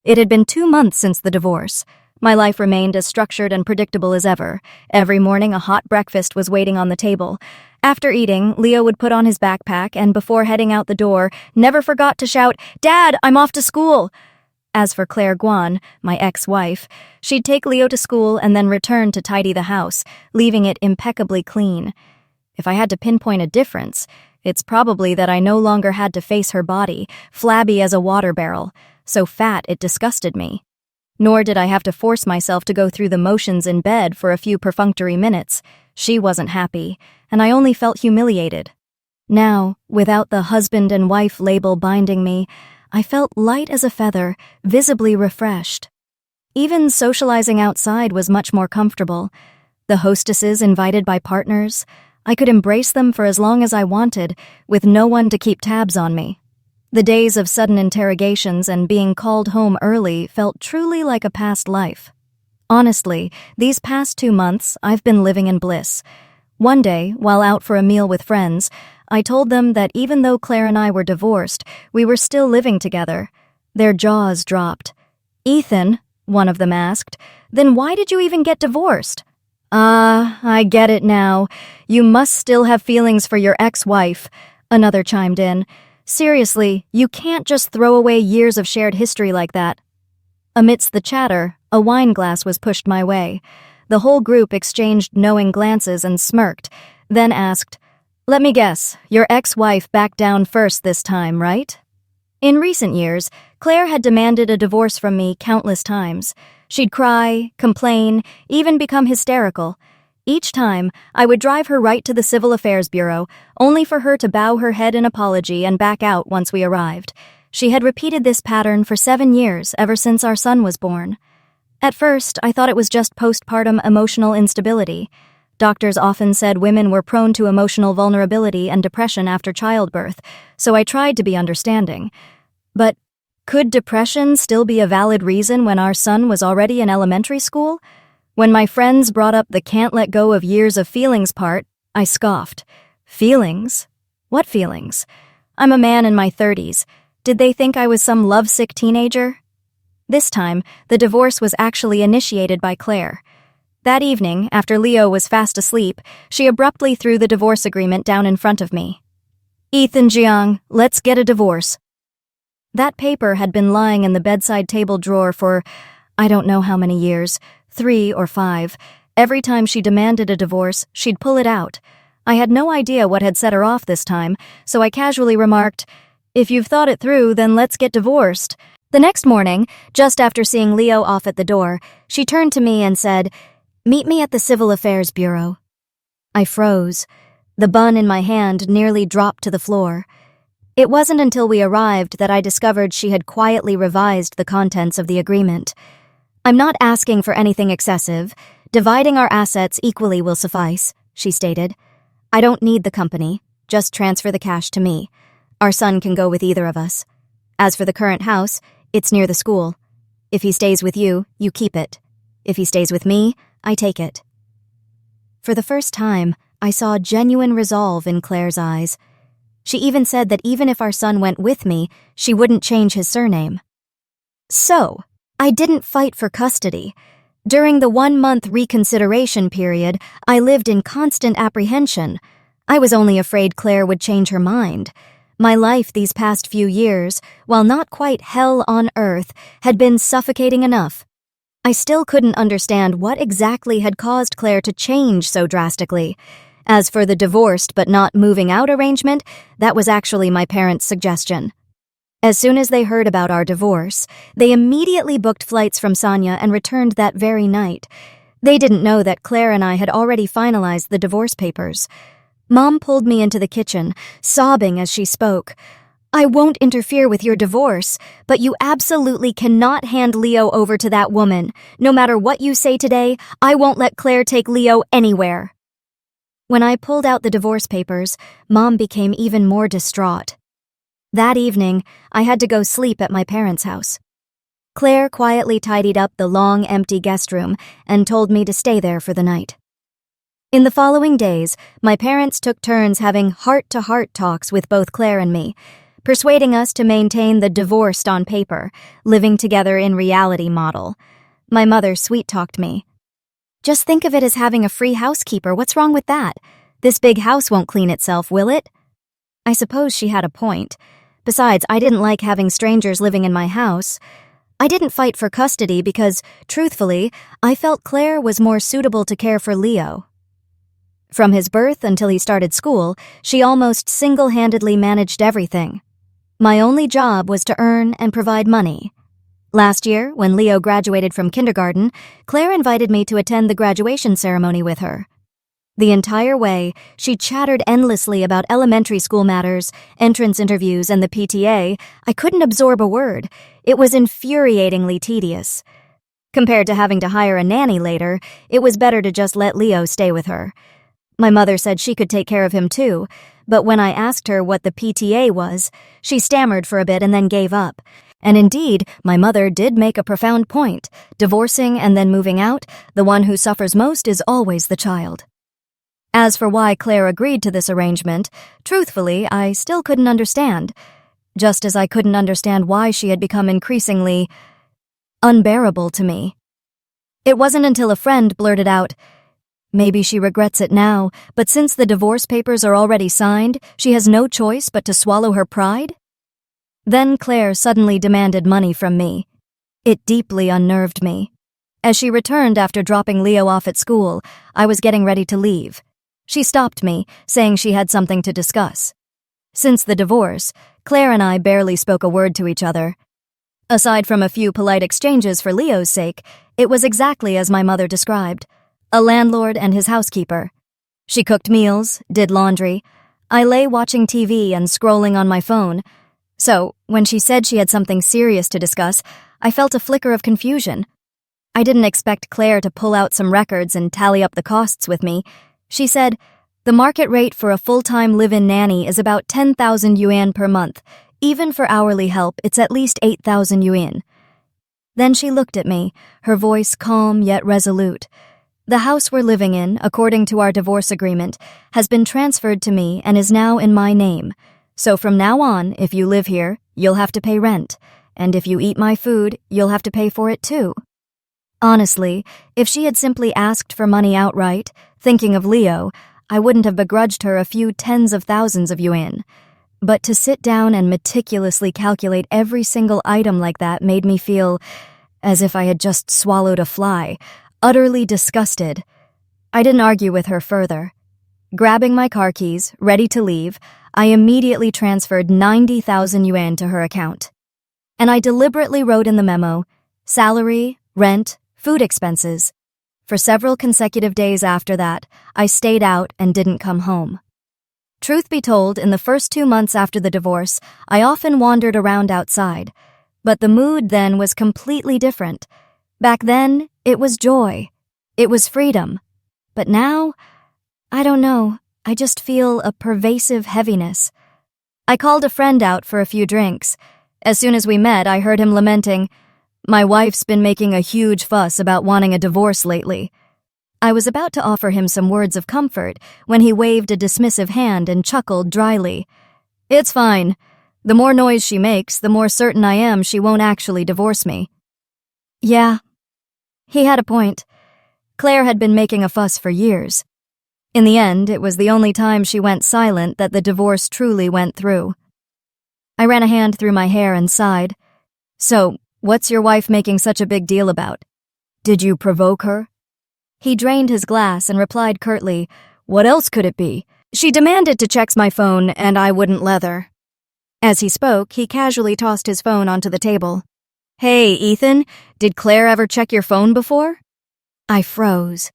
It had been 2 months since the divorce. My life remained as structured and predictable as ever. Every morning, a hot breakfast was waiting on the table. After eating, Leo would put on his backpack and, before heading out the door, never forgot to shout, "Dad, I'm off to school!" As for Claire Guan, my ex-wife, she'd take Leo to school and then return to tidy the house, leaving it impeccably clean. If I had to pinpoint a difference, it's probably that I no longer had to face her body, flabby as a water barrel, so fat it disgusted me. Nor did I have to force myself to go through the motions in bed for a few perfunctory minutes. She wasn't happy, and I only felt humiliated. Now, without the husband and wife label binding me, I felt light as a feather, visibly refreshed. Even socializing outside was much more comfortable. The hostesses invited by partners, I could embrace them for as long as I wanted, with no one to keep tabs on me. The days of sudden interrogations and being called home early felt truly like a past life. Honestly, these past 2 months, I've been living in bliss. One day, while out for a meal with friends, I told them that even though Claire and I were divorced, we were still living together. Their jaws dropped. "Ethan," one of them asked, "then why did you even get divorced?" "Ah, I get it now. You must still have feelings for your ex-wife," another chimed in. "Seriously, you can't just throw away years of shared history like that." Amidst the chatter, a wine glass was pushed my way. The whole group exchanged knowing glances and smirked, then asked, "Let me guess, your ex-wife backed down first this time, right?" In recent years, Claire had demanded a divorce from me countless times. She'd cry, complain, even become hysterical. Each time, I would drive her right to the Civil Affairs Bureau, only for her to bow her head in apology and back out once we arrived. She had repeated this pattern for 7 years, ever since our son was born. At first, I thought it was just postpartum emotional instability. Doctors often said women were prone to emotional vulnerability and depression after childbirth, so I tried to be understanding. But could depression still be a valid reason when our son was already in elementary school? When my friends brought up the can't let go of years of feelings part, I scoffed. Feelings? What feelings? I'm a man in my 30s. Did they think I was some lovesick teenager? This time, the divorce was actually initiated by Claire. That evening, after Leo was fast asleep, she abruptly threw the divorce agreement down in front of me. "Ethan Jiang, let's get a divorce." That paper had been lying in the bedside table drawer for, I don't know how many years, 3 or 5. Every time she demanded a divorce, she'd pull it out. I had no idea what had set her off this time, so I casually remarked, "If you've thought it through, then let's get divorced." The next morning, just after seeing Leo off at the door, she turned to me and said, "Meet me at the Civil Affairs Bureau." I froze. The bun in my hand nearly dropped to the floor. It wasn't until we arrived that I discovered she had quietly revised the contents of the agreement. "I'm not asking for anything excessive. Dividing our assets equally will suffice," she stated. "I don't need the company. Just transfer the cash to me. Our son can go with either of us. As for the current house, it's near the school. If he stays with you, you keep it. If he stays with me, I take it." For the first time, I saw genuine resolve in Claire's eyes. She even said that even if our son went with me, she wouldn't change his surname. So, I didn't fight for custody. During the 1-month reconsideration period, I lived in constant apprehension. I was only afraid Claire would change her mind. My life these past few years, while not quite hell on earth, had been suffocating enough. I still couldn't understand what exactly had caused Claire to change so drastically. As for the divorced but not moving out arrangement, that was actually my parents' suggestion. As soon as they heard about our divorce, they immediately booked flights from Sanya and returned that very night. They didn't know that Claire and I had already finalized the divorce papers. Mom pulled me into the kitchen, sobbing as she spoke. "I won't interfere with your divorce, but you absolutely cannot hand Leo over to that woman. No matter what you say today, I won't let Claire take Leo anywhere." When I pulled out the divorce papers, Mom became even more distraught. That evening, I had to go sleep at my parents' house. Claire quietly tidied up the long, empty guest room and told me to stay there for the night. In the following days, my parents took turns having heart-to-heart talks with both Claire and me. persuading us to maintain the divorced on paper, living together in reality model. My mother sweet-talked me. "Just think of it as having a free housekeeper. What's wrong with that? This big house won't clean itself, will it?" I suppose she had a point. Besides, I didn't like having strangers living in my house. I didn't fight for custody because, truthfully, I felt Claire was more suitable to care for Leo. From his birth until he started school, she almost single-handedly managed everything. My only job was to earn and provide money. Last year, when Leo graduated from kindergarten, Claire invited me to attend the graduation ceremony with her. The entire way, she chattered endlessly about elementary school matters, entrance interviews, and the PTA. I couldn't absorb a word. It was infuriatingly tedious. Compared to having to hire a nanny later, it was better to just let Leo stay with her. My mother said she could take care of him too, but when I asked her what the PTA was, she stammered for a bit and then gave up. And indeed, my mother did make a profound point. Divorcing and then moving out, the one who suffers most is always the child. As for why Claire agreed to this arrangement, truthfully, I still couldn't understand. Just as I couldn't understand why she had become increasingly unbearable to me. It wasn't until a friend blurted out, "Maybe she regrets it now, but since the divorce papers are already signed, she has no choice but to swallow her pride?" Then Claire suddenly demanded money from me. It deeply unnerved me. As she returned after dropping Leo off at school, I was getting ready to leave. She stopped me, saying she had something to discuss. Since the divorce, Claire and I barely spoke a word to each other. Aside from a few polite exchanges for Leo's sake, it was exactly as my mother described, a landlord and his housekeeper. She cooked meals, did laundry. I lay watching TV and scrolling on my phone. So, when she said she had something serious to discuss, I felt a flicker of confusion. I didn't expect Claire to pull out some records and tally up the costs with me. She said, "The market rate for a full-time live-in nanny is about 10,000 yuan per month. Even for hourly help, it's at least 8,000 yuan. Then she looked at me, her voice calm yet resolute. "The house we're living in, according to our divorce agreement, has been transferred to me and is now in my name. So from now on, if you live here, you'll have to pay rent. And if you eat my food, you'll have to pay for it too." Honestly, if she had simply asked for money outright, thinking of Leo, I wouldn't have begrudged her a few tens of thousands of yuan. But to sit down and meticulously calculate every single item like that made me feel as if I had just swallowed a fly, utterly disgusted. I didn't argue with her further. Grabbing my car keys, ready to leave, I immediately transferred 90,000 yuan to her account. And I deliberately wrote in the memo, salary, rent, food expenses. For several consecutive days after that, I stayed out and didn't come home. Truth be told, in the first 2 months after the divorce, I often wandered around outside. But the mood then was completely different. Back then, it was joy. It was freedom. But now, I don't know, I just feel a pervasive heaviness. I called a friend out for a few drinks. As soon as we met, I heard him lamenting, "My wife's been making a huge fuss about wanting a divorce lately." I was about to offer him some words of comfort when he waved a dismissive hand and chuckled dryly. "It's fine. The more noise she makes, the more certain I am she won't actually divorce me." Yeah, he had a point. Claire had been making a fuss for years. In the end, it was the only time she went silent that the divorce truly went through. I ran a hand through my hair and sighed. "So, what's your wife making such a big deal about? Did you provoke her?" He drained his glass and replied curtly, "What else could it be? She demanded to check my phone, and I wouldn't let her." As he spoke, he casually tossed his phone onto the table. "Hey, Ethan, did Claire ever check your phone before?" I froze.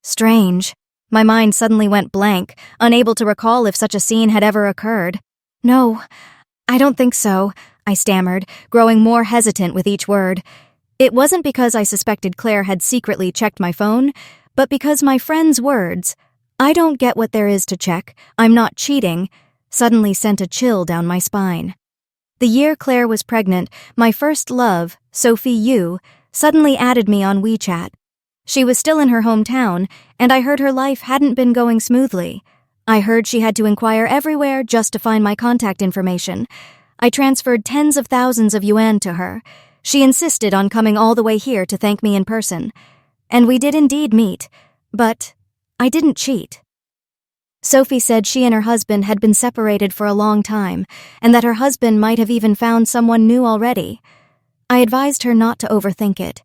Strange. My mind suddenly went blank, unable to recall if such a scene had ever occurred. "No, I don't think so," I stammered, growing more hesitant with each word. It wasn't because I suspected Claire had secretly checked my phone, but because my friend's words, "I don't get what there is to check, I'm not cheating," suddenly sent a chill down my spine. The year Claire was pregnant, my first love, Sophie Yu, suddenly added me on WeChat. She was still in her hometown, and I heard her life hadn't been going smoothly. I heard she had to inquire everywhere just to find my contact information. I transferred tens of thousands of yuan to her. She insisted on coming all the way here to thank me in person. And we did indeed meet, but I didn't cheat. Sophie said she and her husband had been separated for a long time, and that her husband might have even found someone new already. I advised her not to overthink it,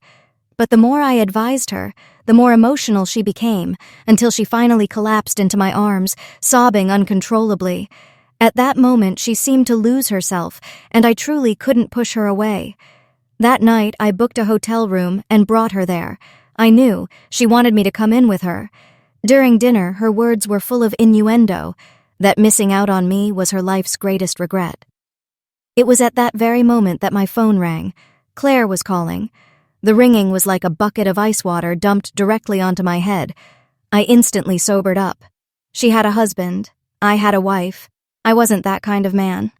but the more I advised her, the more emotional she became, until she finally collapsed into my arms, sobbing uncontrollably. At that moment, she seemed to lose herself, and I truly couldn't push her away. That night, I booked a hotel room and brought her there. I knew she wanted me to come in with her. During dinner, her words were full of innuendo, that missing out on me was her life's greatest regret. It was at that very moment that my phone rang. Claire was calling. The ringing was like a bucket of ice water dumped directly onto my head. I instantly sobered up. She had a husband. I had a wife. I wasn't that kind of man.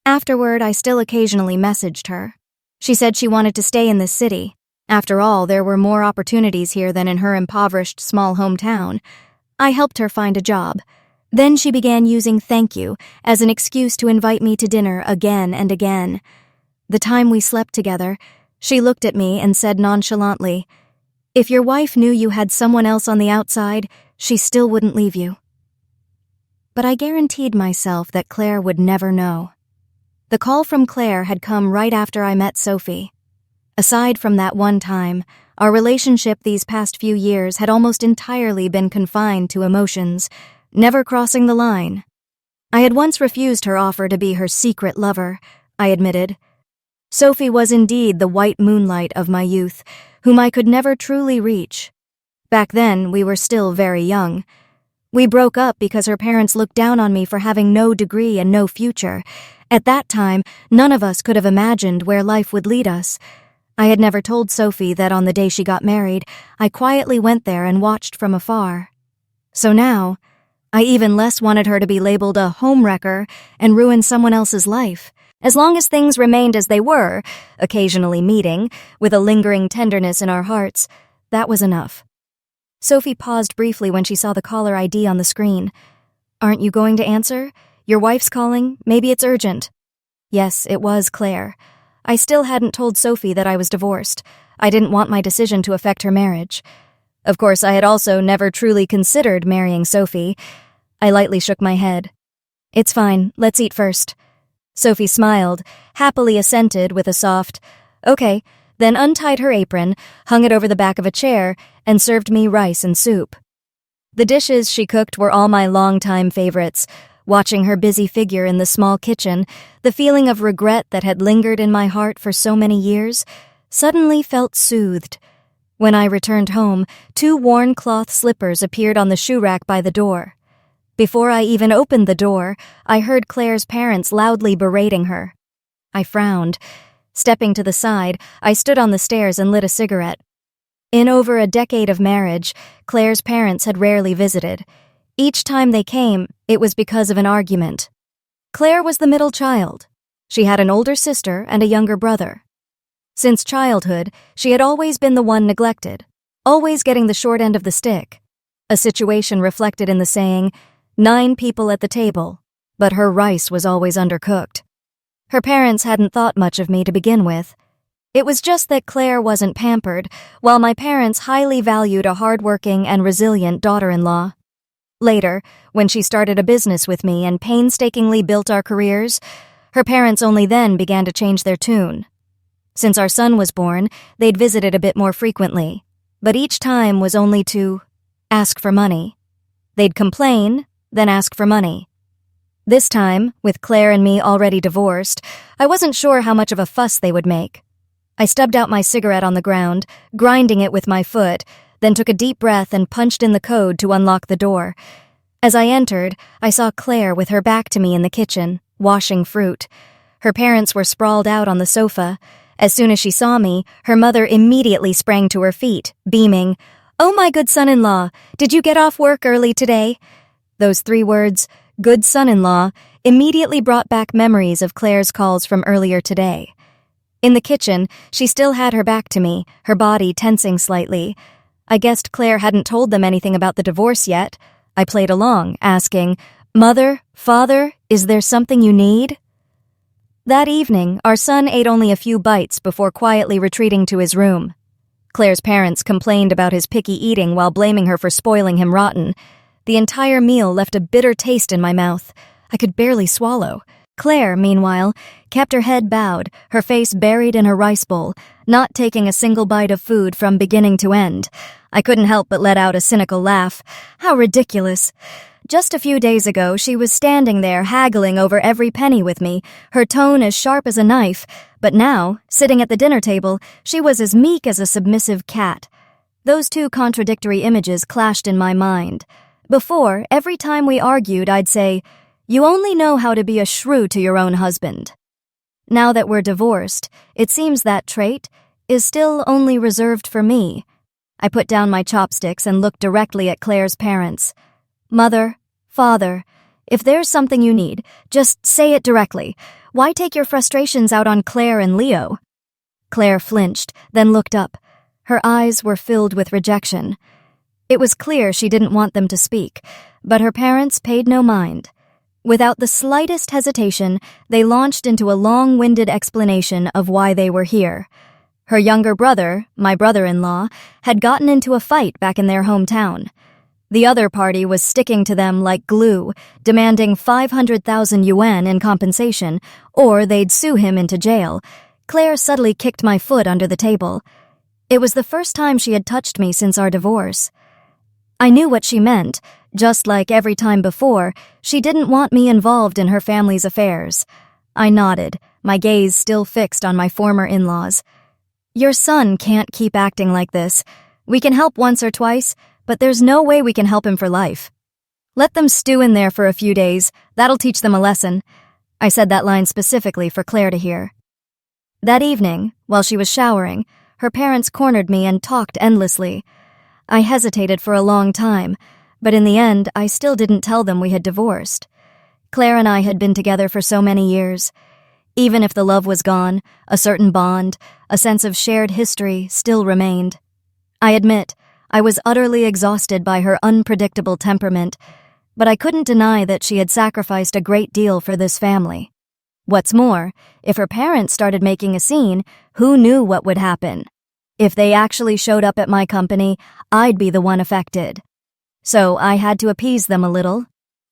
Afterward, I still occasionally messaged her. She said she wanted to stay in this city. After all, there were more opportunities here than in her impoverished small hometown. I helped her find a job. Then she began using thank you as an excuse to invite me to dinner again and again. The time we slept together, she looked at me and said nonchalantly, "If your wife knew you had someone else on the outside, she still wouldn't leave you." But I guaranteed myself that Claire would never know. The call from Claire had come right after I met Sophie. Aside from that one time, our relationship these past few years had almost entirely been confined to emotions, never crossing the line. I had once refused her offer to be her secret lover, I admitted. Sophie was indeed the white moonlight of my youth, whom I could never truly reach. Back then, we were still very young. We broke up because her parents looked down on me for having no degree and no future. At that time, none of us could have imagined where life would lead us. I had never told Sophie that on the day she got married, I quietly went there and watched from afar. So now, I even less wanted her to be labeled a homewrecker and ruin someone else's life. As long as things remained as they were, occasionally meeting, with a lingering tenderness in our hearts, that was enough. Sophie paused briefly when she saw the caller ID on the screen. "Aren't you going to answer? Your wife's calling. Maybe it's urgent." Yes, it was Claire. I still hadn't told Sophie that I was divorced. I didn't want my decision to affect her marriage. Of course, I had also never truly considered marrying Sophie. I lightly shook my head. "It's fine. Let's eat first." Sophie smiled, happily assented with a soft, "Okay," then untied her apron, hung it over the back of a chair, and served me rice and soup. The dishes she cooked were all my longtime favorites. Watching her busy figure in the small kitchen, the feeling of regret that had lingered in my heart for so many years suddenly felt soothed. When I returned home, 2 worn cloth slippers appeared on the shoe rack by the door. Before I even opened the door, I heard Claire's parents loudly berating her. I frowned. Stepping to the side, I stood on the stairs and lit a cigarette. In over a decade of marriage, Claire's parents had rarely visited. Each time they came, it was because of an argument. Claire was the middle child. She had an older sister and a younger brother. Since childhood, she had always been the one neglected, always getting the short end of the stick. A situation reflected in the saying, 9 people at the table, but her rice was always undercooked. Her parents hadn't thought much of me to begin with. It was just that Claire wasn't pampered, while my parents highly valued a hardworking and resilient daughter-in-law. Later, when she started a business with me and painstakingly built our careers, her parents only then began to change their tune. Since our son was born, they'd visited a bit more frequently, but each time was only to ask for money. They'd complain, then ask for money. This time, with Claire and me already divorced, I wasn't sure how much of a fuss they would make. I stubbed out my cigarette on the ground, grinding it with my foot, then took a deep breath and punched in the code to unlock the door. As I entered, I saw Claire with her back to me in the kitchen, washing fruit. Her parents were sprawled out on the sofa. As soon as she saw me, her mother immediately sprang to her feet, beaming, "Oh, my good son-in-law, did you get off work early today?" Those 3 words, good son-in-law, immediately brought back memories of Claire's calls from earlier today. In the kitchen, she still had her back to me, her body tensing slightly. I guessed Claire hadn't told them anything about the divorce yet. I played along, asking, "Mother, Father, is there something you need?" That evening, our son ate only a few bites before quietly retreating to his room. Claire's parents complained about his picky eating while blaming her for spoiling him rotten. The entire meal left a bitter taste in my mouth. I could barely swallow. Claire, meanwhile, kept her head bowed, her face buried in her rice bowl, not taking a single bite of food from beginning to end. I couldn't help but let out a cynical laugh. How ridiculous. Just a few days ago, she was standing there haggling over every penny with me, her tone as sharp as a knife, but now, sitting at the dinner table, she was as meek as a submissive cat. Those two contradictory images clashed in my mind. Before, every time we argued, I'd say, "You only know how to be a shrew to your own husband." Now that we're divorced, it seems that trait is still only reserved for me. I put down my chopsticks and looked directly at Claire's parents. "Mother, Father, if there's something you need, just say it directly. Why take your frustrations out on Claire and Leo?" Claire flinched, then looked up. Her eyes were filled with rejection. It was clear she didn't want them to speak, but her parents paid no mind. Without the slightest hesitation, they launched into a long-winded explanation of why they were here. Her younger brother, my brother-in-law, had gotten into a fight back in their hometown. The other party was sticking to them like glue, demanding 500,000 yuan in compensation, or they'd sue him into jail. Claire subtly kicked my foot under the table. It was the first time she had touched me since our divorce. I knew what she meant. Just like every time before, she didn't want me involved in her family's affairs. I nodded, my gaze still fixed on my former in-laws. "Your son can't keep acting like this. We can help once or twice, but there's no way we can help him for life. Let them stew in there for a few days. That'll teach them a lesson." I said that line specifically for Claire to hear. That evening, while she was showering, her parents cornered me and talked endlessly. I hesitated for a long time, but in the end, I still didn't tell them we had divorced. Claire and I had been together for so many years. Even if the love was gone, a certain bond, a sense of shared history still remained. I admit, I was utterly exhausted by her unpredictable temperament, but I couldn't deny that she had sacrificed a great deal for this family. What's more, if her parents started making a scene, who knew what would happen? If they actually showed up at my company, I'd be the one affected. So I had to appease them a little.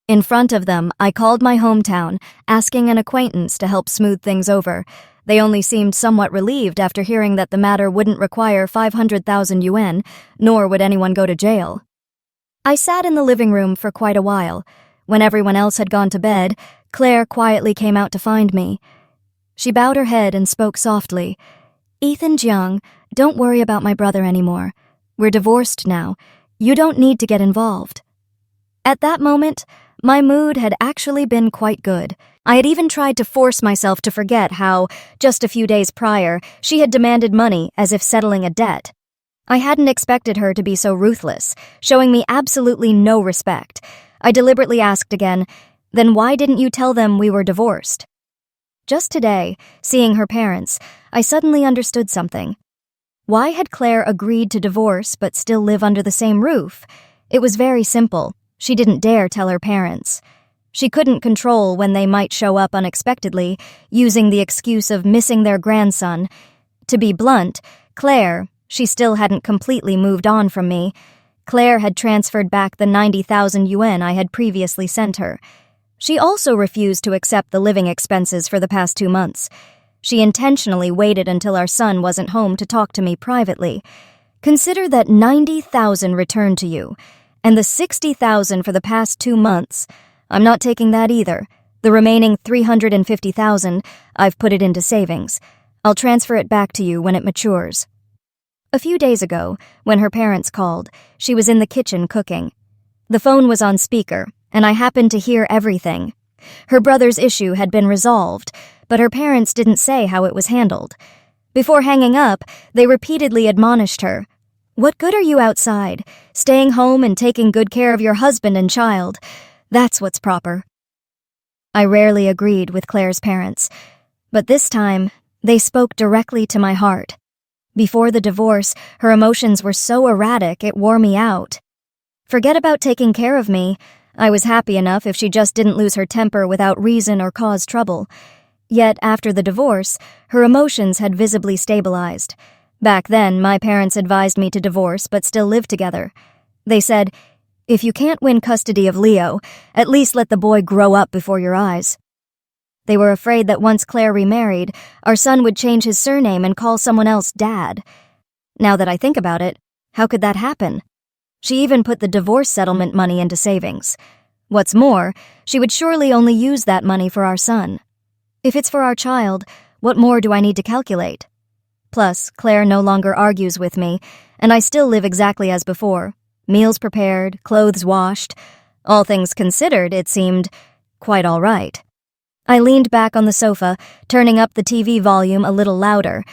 In front of them, I called my hometown, asking an acquaintance to help smooth things over. They only seemed somewhat relieved after hearing that the matter wouldn't require 500,000 yuan, nor would anyone go to jail. I sat in the living room for quite a while. When everyone else had gone to bed, Claire quietly came out to find me. She bowed her head and spoke softly. "Ethan Jiang, don't worry about my brother anymore. We're divorced now. You don't need to get involved." At that moment, my mood had actually been quite good. I had even tried to force myself to forget how, just a few days prior, she had demanded money as if settling a debt. I hadn't expected her to be so ruthless, showing me absolutely no respect. I deliberately asked again, "Then why didn't you tell them we were divorced?" Just today, seeing her parents, I suddenly understood something. Why had Claire agreed to divorce but still live under the same roof? It was very simple. She didn't dare tell her parents. She couldn't control when they might show up unexpectedly, using the excuse of missing their grandson. To be blunt, Claire, she still hadn't completely moved on from me. Claire had transferred back the 90,000 yuan I had previously sent her. She also refused to accept the living expenses for the past 2 months. She intentionally waited until our son wasn't home to talk to me privately. Consider that 90,000 returned to you, and the 60,000 for the past 2 months. I'm not taking that either. The remaining 350,000, I've put it into savings. I'll transfer it back to you when it matures. A few days ago, when her parents called, she was in the kitchen cooking. The phone was on speaker, and I happened to hear everything. Her brother's issue had been resolved, but her parents didn't say how it was handled. Before hanging up, they repeatedly admonished her. "What good are you outside? Staying home and taking good care of your husband and child. That's what's proper." I rarely agreed with Claire's parents, but this time, they spoke directly to my heart. Before the divorce, her emotions were so erratic it wore me out. Forget about taking care of me. I was happy enough if she just didn't lose her temper without reason or cause trouble. Yet after the divorce, her emotions had visibly stabilized. Back then, my parents advised me to divorce but still live together. They said, "If you can't win custody of Leo, at least let the boy grow up before your eyes." They were afraid that once Claire remarried, our son would change his surname and call someone else Dad. Now that I think about it, how could that happen? She even put the divorce settlement money into savings. What's more, she would surely only use that money for our son. If it's for our child, what more do I need to calculate? Plus, Claire no longer argues with me, and I still live exactly as before. Meals prepared, clothes washed. All things considered, it seemed quite all right. I leaned back on the sofa, turning up the TV volume a little louder,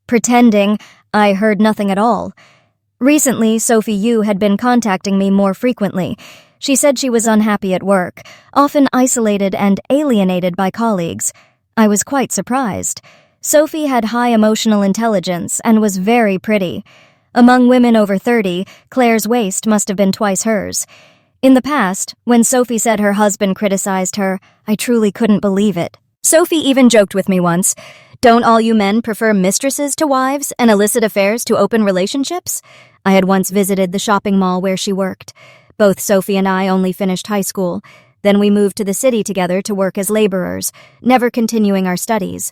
pretending I heard nothing at all. Recently, Sophie Yu had been contacting me more frequently. She said she was unhappy at work, often isolated and alienated by colleagues. I was quite surprised. Sophie had high emotional intelligence and was very pretty. Among women over 30, Claire's waist must have been twice hers. In the past, when Sophie said her husband criticized her, I truly couldn't believe it. Sophie even joked with me once, "Don't all you men prefer mistresses to wives and illicit affairs to open relationships?" I had once visited the shopping mall where she worked. Both Sophie and I only finished high school. Then we moved to the city together to work as laborers, never continuing our studies.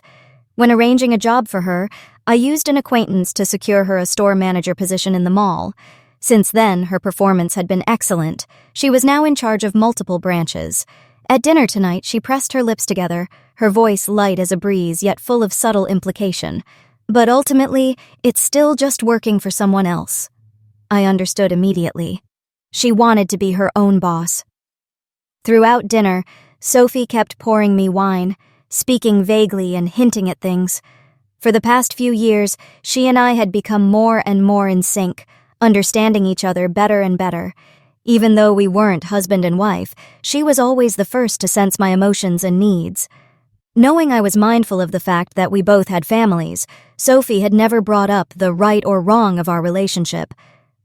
When arranging a job for her, I used an acquaintance to secure her a store manager position in the mall. Since then, her performance had been excellent. She was now in charge of multiple branches. At dinner tonight, she pressed her lips together, her voice light as a breeze yet full of subtle implication. But ultimately, it's still just working for someone else. I understood immediately. She wanted to be her own boss. Throughout dinner, Sophie kept pouring me wine, speaking vaguely and hinting at things. For the past few years, she and I had become more and more in sync, understanding each other better and better. Even though we weren't husband and wife, she was always the first to sense my emotions and needs. Knowing I was mindful of the fact that we both had families, Sophie had never brought up the right or wrong of our relationship.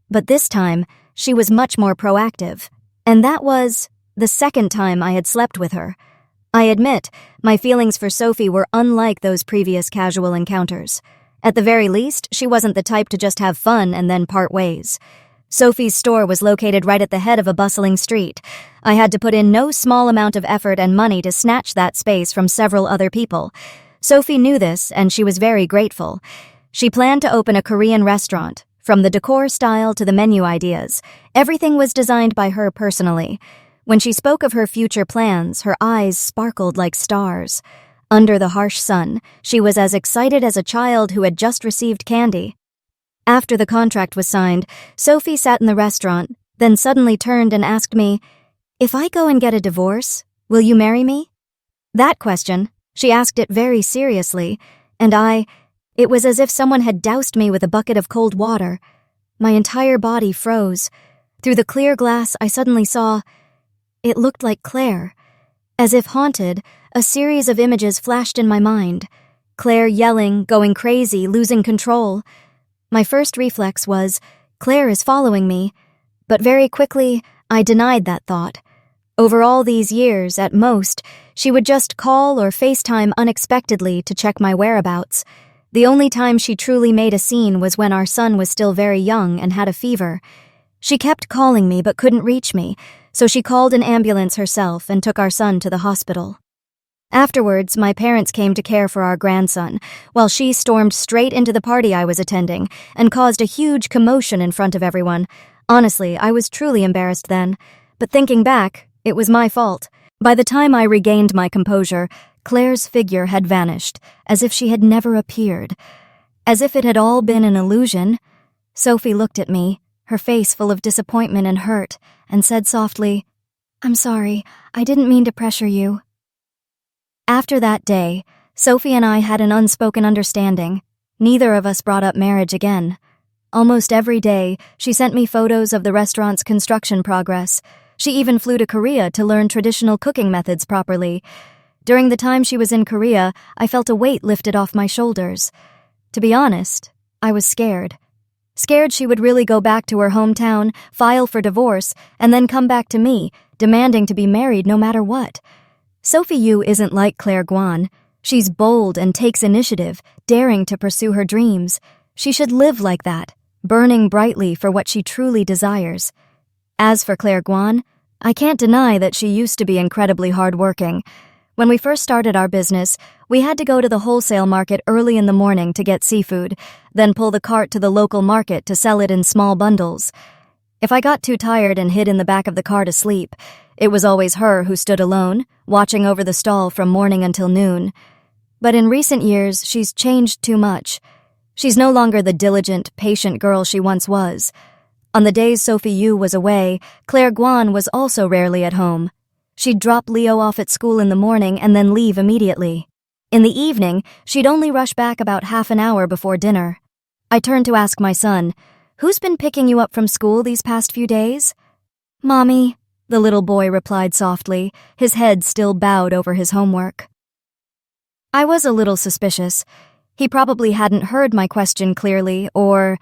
But this time, she was much more proactive. And that was the second time I had slept with her. I admit, my feelings for Sophie were unlike those previous casual encounters. At the very least, she wasn't the type to just have fun and then part ways. Sophie's store was located right at the head of a bustling street. I had to put in no small amount of effort and money to snatch that space from several other people. Sophie knew this, and she was very grateful. She planned to open a Korean restaurant. From the decor style to the menu ideas, everything was designed by her personally. When she spoke of her future plans, her eyes sparkled like stars. Under the harsh sun, she was as excited as a child who had just received candy. After the contract was signed, Sophie sat in the restaurant, then suddenly turned and asked me, "If I go and get a divorce, will you marry me?" That question, she asked it very seriously, and it was as if someone had doused me with a bucket of cold water. My entire body froze. Through the clear glass, I suddenly saw, it looked like Claire. As if haunted, a series of images flashed in my mind. Claire yelling, going crazy, losing control. My first reflex was, Claire is following me. But very quickly, I denied that thought. Over all these years, at most, she would just call or FaceTime unexpectedly to check my whereabouts. The only time she truly made a scene was when our son was still very young and had a fever. She kept calling me but couldn't reach me, so she called an ambulance herself and took our son to the hospital. Afterwards, my parents came to care for our grandson, while she stormed straight into the party I was attending and caused a huge commotion in front of everyone. Honestly, I was truly embarrassed then, but thinking back, it was my fault. By the time I regained my composure, Claire's figure had vanished, as if she had never appeared. As if it had all been an illusion. Sophie looked at me, her face full of disappointment and hurt, and said softly, "I'm sorry, I didn't mean to pressure you." After that day, Sophie and I had an unspoken understanding. Neither of us brought up marriage again. Almost every day, she sent me photos of the restaurant's construction progress. She even flew to Korea to learn traditional cooking methods properly. During the time she was in Korea, I felt a weight lifted off my shoulders. To be honest, I was scared. Scared she would really go back to her hometown, file for divorce, and then come back to me, demanding to be married no matter what. Sophie Yu isn't like Claire Guan. She's bold and takes initiative, daring to pursue her dreams. She should live like that, burning brightly for what she truly desires. As for Claire Guan, I can't deny that she used to be incredibly hardworking. When we first started our business, we had to go to the wholesale market early in the morning to get seafood, then pull the cart to the local market to sell it in small bundles. If I got too tired and hid in the back of the car to sleep, it was always her who stood alone, watching over the stall from morning until noon. But in recent years, she's changed too much. She's no longer the diligent, patient girl she once was. On the days Sophie Yu was away, Claire Guan was also rarely at home. She'd drop Leo off at school in the morning and then leave immediately. In the evening, she'd only rush back about half an hour before dinner. I turned to ask my son, "Who's been picking you up from school these past few days?" "Mommy," the little boy replied softly, his head still bowed over his homework. I was a little suspicious. He probably hadn't heard my question clearly, or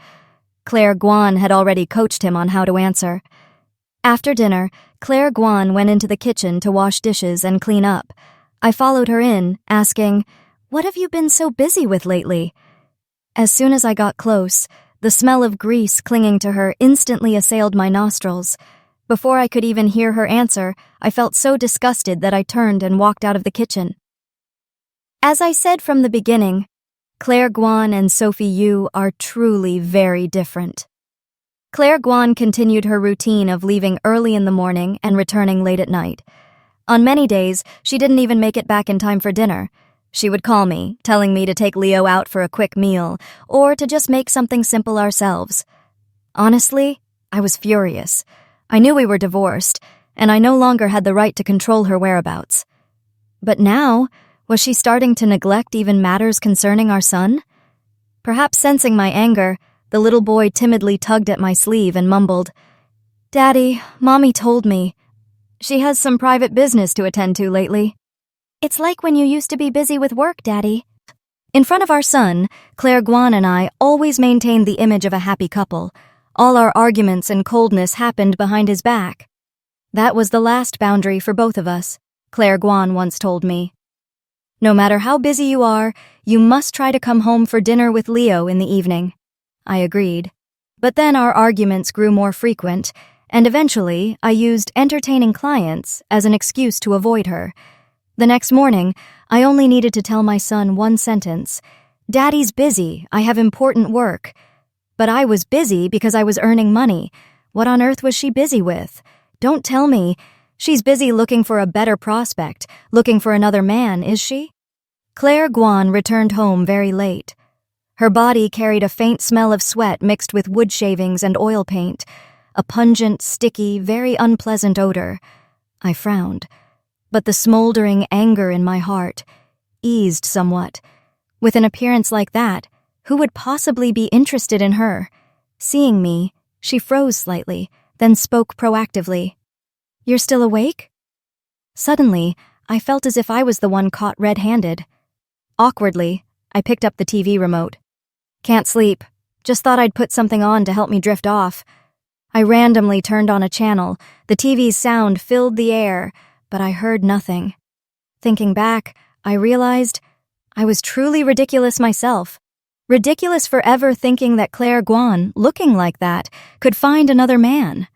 Claire Guan had already coached him on how to answer. After dinner, Claire Guan went into the kitchen to wash dishes and clean up. I followed her in, asking, "What have you been so busy with lately?" As soon as I got close, the smell of grease clinging to her instantly assailed my nostrils. Before I could even hear her answer, I felt so disgusted that I turned and walked out of the kitchen. As I said from the beginning, Claire Guan and Sophie Yu are truly very different. Claire Guan continued her routine of leaving early in the morning and returning late at night. On many days, she didn't even make it back in time for dinner. She would call me, telling me to take Leo out for a quick meal, or to just make something simple ourselves. Honestly, I was furious. I knew we were divorced, and I no longer had the right to control her whereabouts. But now, was she starting to neglect even matters concerning our son? Perhaps sensing my anger, the little boy timidly tugged at my sleeve and mumbled, "Daddy, Mommy told me. She has some private business to attend to lately." "It's like when you used to be busy with work, Daddy." In front of our son, Claire Guan and I always maintained the image of a happy couple. All our arguments and coldness happened behind his back. That was the last boundary for both of us, Claire Guan once told me. No matter how busy you are, you must try to come home for dinner with Leo in the evening. I agreed. But then our arguments grew more frequent, and eventually I used entertaining clients as an excuse to avoid her. The next morning, I only needed to tell my son one sentence. "Daddy's busy, I have important work." But I was busy because I was earning money. What on earth was she busy with? Don't tell me. She's busy looking for a better prospect, looking for another man, is she? Claire Guan returned home very late. Her body carried a faint smell of sweat mixed with wood shavings and oil paint, a pungent, sticky, very unpleasant odor. I frowned, but the smoldering anger in my heart eased somewhat. With an appearance like that, who would possibly be interested in her? Seeing me, she froze slightly, then spoke proactively. "You're still awake?" Suddenly, I felt as if I was the one caught red-handed. Awkwardly, I picked up the TV remote. "Can't sleep. Just thought I'd put something on to help me drift off." I randomly turned on a channel. The TV's sound filled the air, but I heard nothing. Thinking back, I realized I was truly ridiculous myself. Ridiculous for ever thinking that Claire Guan, looking like that, could find another man.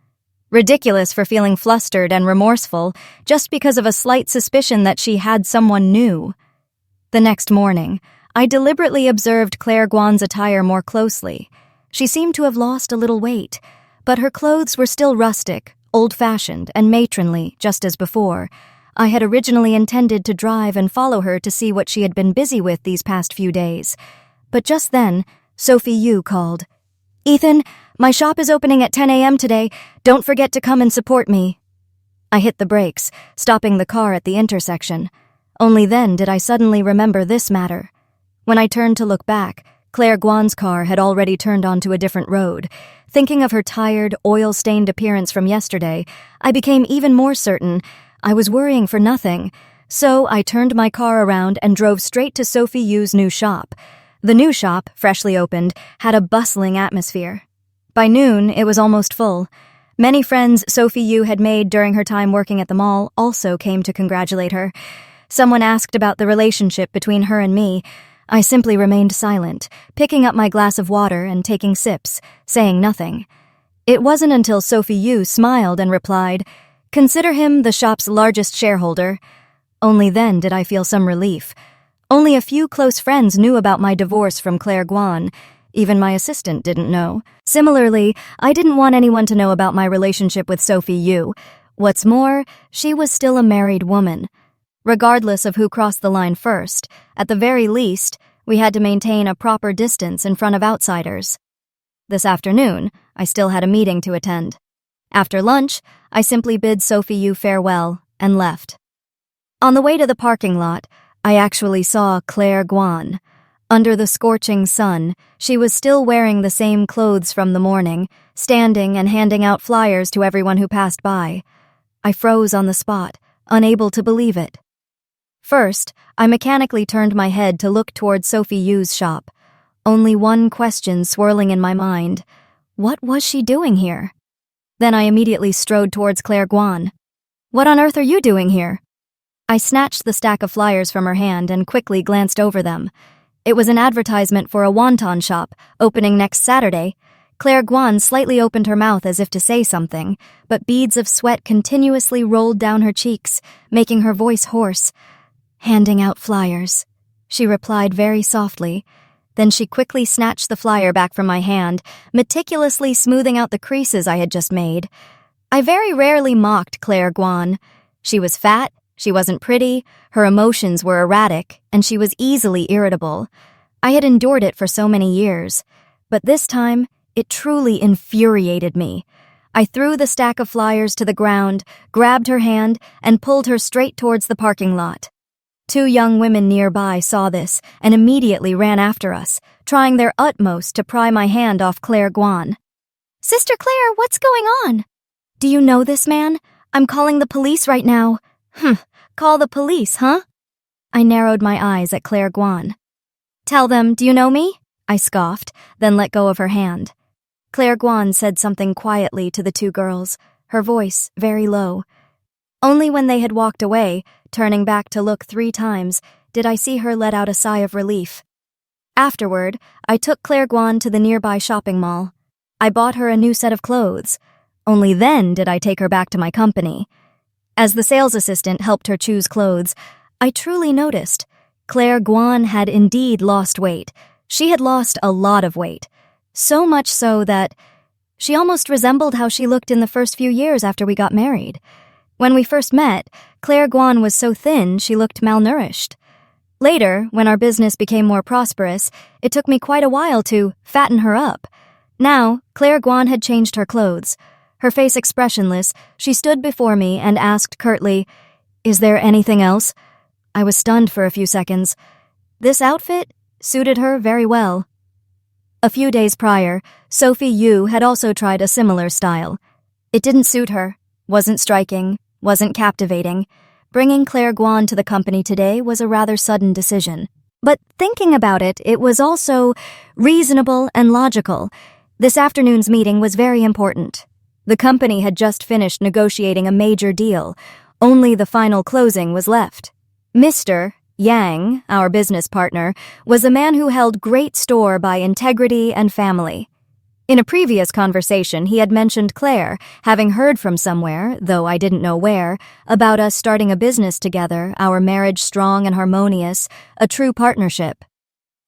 Ridiculous for feeling flustered and remorseful just because of a slight suspicion that she had someone new. The next morning, I deliberately observed Claire Guan's attire more closely. She seemed to have lost a little weight, but her clothes were still rustic, old-fashioned, and matronly, just as before. I had originally intended to drive and follow her to see what she had been busy with these past few days. But just then, Sophie Yu called. "Ethan, my shop is opening at 10 a.m. today. Don't forget to come and support me." I hit the brakes, stopping the car at the intersection. Only then did I suddenly remember this matter. When I turned to look back, Claire Guan's car had already turned onto a different road. Thinking of her tired, oil-stained appearance from yesterday, I became even more certain I was worrying for nothing. So I turned my car around and drove straight to Sophie Yu's new shop. The new shop, freshly opened, had a bustling atmosphere. By noon, it was almost full. Many friends Sophie Yu had made during her time working at the mall also came to congratulate her. Someone asked about the relationship between her and me. I simply remained silent, picking up my glass of water and taking sips, saying nothing. It wasn't until Sophie Yu smiled and replied, "Consider him the shop's largest shareholder." Only then did I feel some relief. Only a few close friends knew about my divorce from Claire Guan. Even my assistant didn't know. Similarly, I didn't want anyone to know about my relationship with Sophie Yu. What's more, she was still a married woman. Regardless of who crossed the line first, at the very least, we had to maintain a proper distance in front of outsiders. This afternoon, I still had a meeting to attend. After lunch, I simply bid Sophie Yu farewell and left. On the way to the parking lot, I actually saw Claire Guan. Under the scorching sun, she was still wearing the same clothes from the morning, standing and handing out flyers to everyone who passed by. I froze on the spot, unable to believe it. First, I mechanically turned my head to look toward Sophie Yu's shop. Only one question swirling in my mind. What was she doing here? Then I immediately strode towards Claire Guan. "What on earth are you doing here?" I snatched the stack of flyers from her hand and quickly glanced over them. It was an advertisement for a wonton shop, opening next Saturday. Claire Guan slightly opened her mouth as if to say something, but beads of sweat continuously rolled down her cheeks, making her voice hoarse. "Handing out flyers," she replied very softly. Then she quickly snatched the flyer back from my hand, meticulously smoothing out the creases I had just made. I very rarely mocked Claire Guan. She was fat, she wasn't pretty, her emotions were erratic, and she was easily irritable. I had endured it for so many years, but this time, it truly infuriated me. I threw the stack of flyers to the ground, grabbed her hand, and pulled her straight towards the parking lot. 2 young women nearby saw this and immediately ran after us, trying their utmost to pry my hand off Claire Guan. "Sister Claire, what's going on?" "Do you know this man? I'm calling the police right now." Call the police, huh?" I narrowed my eyes at Claire Guan. "Tell them, do you know me?" I scoffed, then let go of her hand. Claire Guan said something quietly to the 2 girls, her voice very low. Only when they had walked away, turning back to look 3 times, did I see her let out a sigh of relief. Afterward, I took Claire Guan to the nearby shopping mall. I bought her a new set of clothes. Only then did I take her back to my company. As the sales assistant helped her choose clothes, I truly noticed Claire Guan had indeed lost weight. She had lost a lot of weight. So much so that she almost resembled how she looked in the first few years after we got married. When we first met, Claire Guan was so thin she looked malnourished. Later, when our business became more prosperous, it took me quite a while to fatten her up. Now, Claire Guan had changed her clothes. Her face expressionless, she stood before me and asked curtly, "Is there anything else?" I was stunned for a few seconds. This outfit suited her very well. A few days prior, Sophie Yu had also tried a similar style. It didn't suit her, wasn't striking, wasn't captivating. Bringing Claire Guan to the company today was a rather sudden decision. But thinking about it, it was also reasonable and logical. This afternoon's meeting was very important. The company had just finished negotiating a major deal. Only the final closing was left. Mr. Yang, our business partner, was a man who held great store by integrity and family. In a previous conversation, he had mentioned Claire, having heard from somewhere, though I didn't know where, about us starting a business together, our marriage strong and harmonious, a true partnership.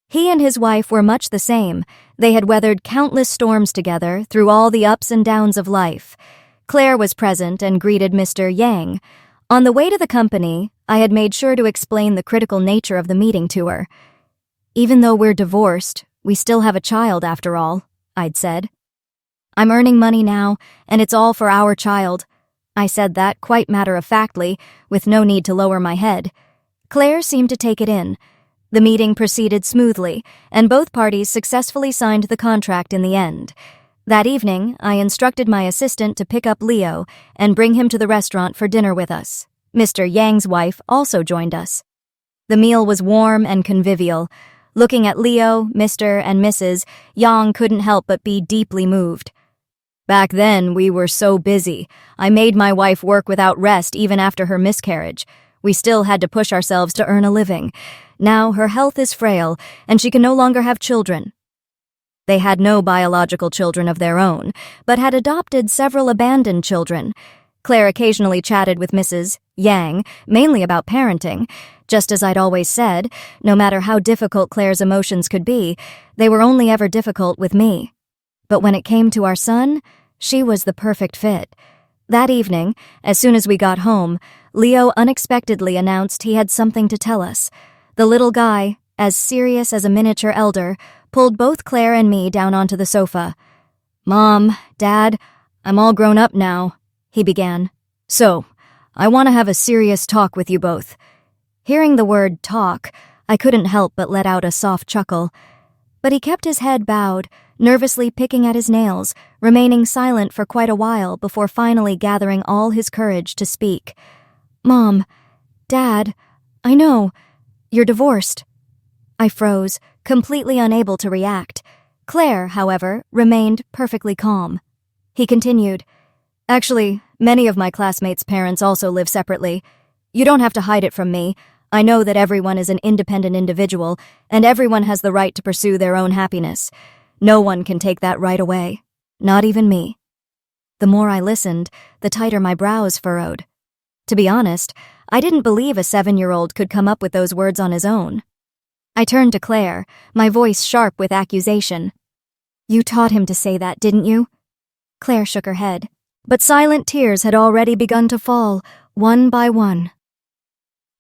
He and his wife were much the same. They had weathered countless storms together through all the ups and downs of life. Claire was present and greeted Mr. Yang. On the way to the company, I had made sure to explain the critical nature of the meeting to her. "Even though we're divorced, we still have a child after all," I'd said. "I'm earning money now, and it's all for our child." I said that quite matter-of-factly, with no need to lower my head. Claire seemed to take it in. The meeting proceeded smoothly, and both parties successfully signed the contract in the end. That evening, I instructed my assistant to pick up Leo and bring him to the restaurant for dinner with us. Mr. Yang's wife also joined us. The meal was warm and convivial. Looking at Leo, Mr. and Mrs., Yang couldn't help but be deeply moved. "Back then, we were so busy. I made my wife work without rest even after her miscarriage. We still had to push ourselves to earn a living. Now her health is frail, and she can no longer have children. They had no biological children of their own, but had adopted several abandoned children. Claire occasionally chatted with Mrs. Yang, mainly about parenting. Just as I'd always said, no matter how difficult Claire's emotions could be, they were only ever difficult with me. But when it came to our son, she was the perfect fit. That evening, as soon as we got home, Leo unexpectedly announced he had something to tell us. The little guy, as serious as a miniature elder, pulled both Claire and me down onto the sofa. "Mom, Dad, I'm all grown up now," he began. "So, I want to have a serious talk with you both." Hearing the word talk, I couldn't help but let out a soft chuckle. But he kept his head bowed, nervously picking at his nails, remaining silent for quite a while before finally gathering all his courage to speak. "Mom, Dad, I know, you're divorced." I froze, completely unable to react. Claire, however, remained perfectly calm. He continued, "Actually, many of my classmates' parents also live separately. You don't have to hide it from me. I know that everyone is an independent individual, and everyone has the right to pursue their own happiness. No one can take that right away, not even me." The more I listened, the tighter my brows furrowed. To be honest, I didn't believe a 7-year-old could come up with those words on his own. I turned to Claire, my voice sharp with accusation. "You taught him to say that, didn't you?" Claire shook her head, but silent tears had already begun to fall, one by one.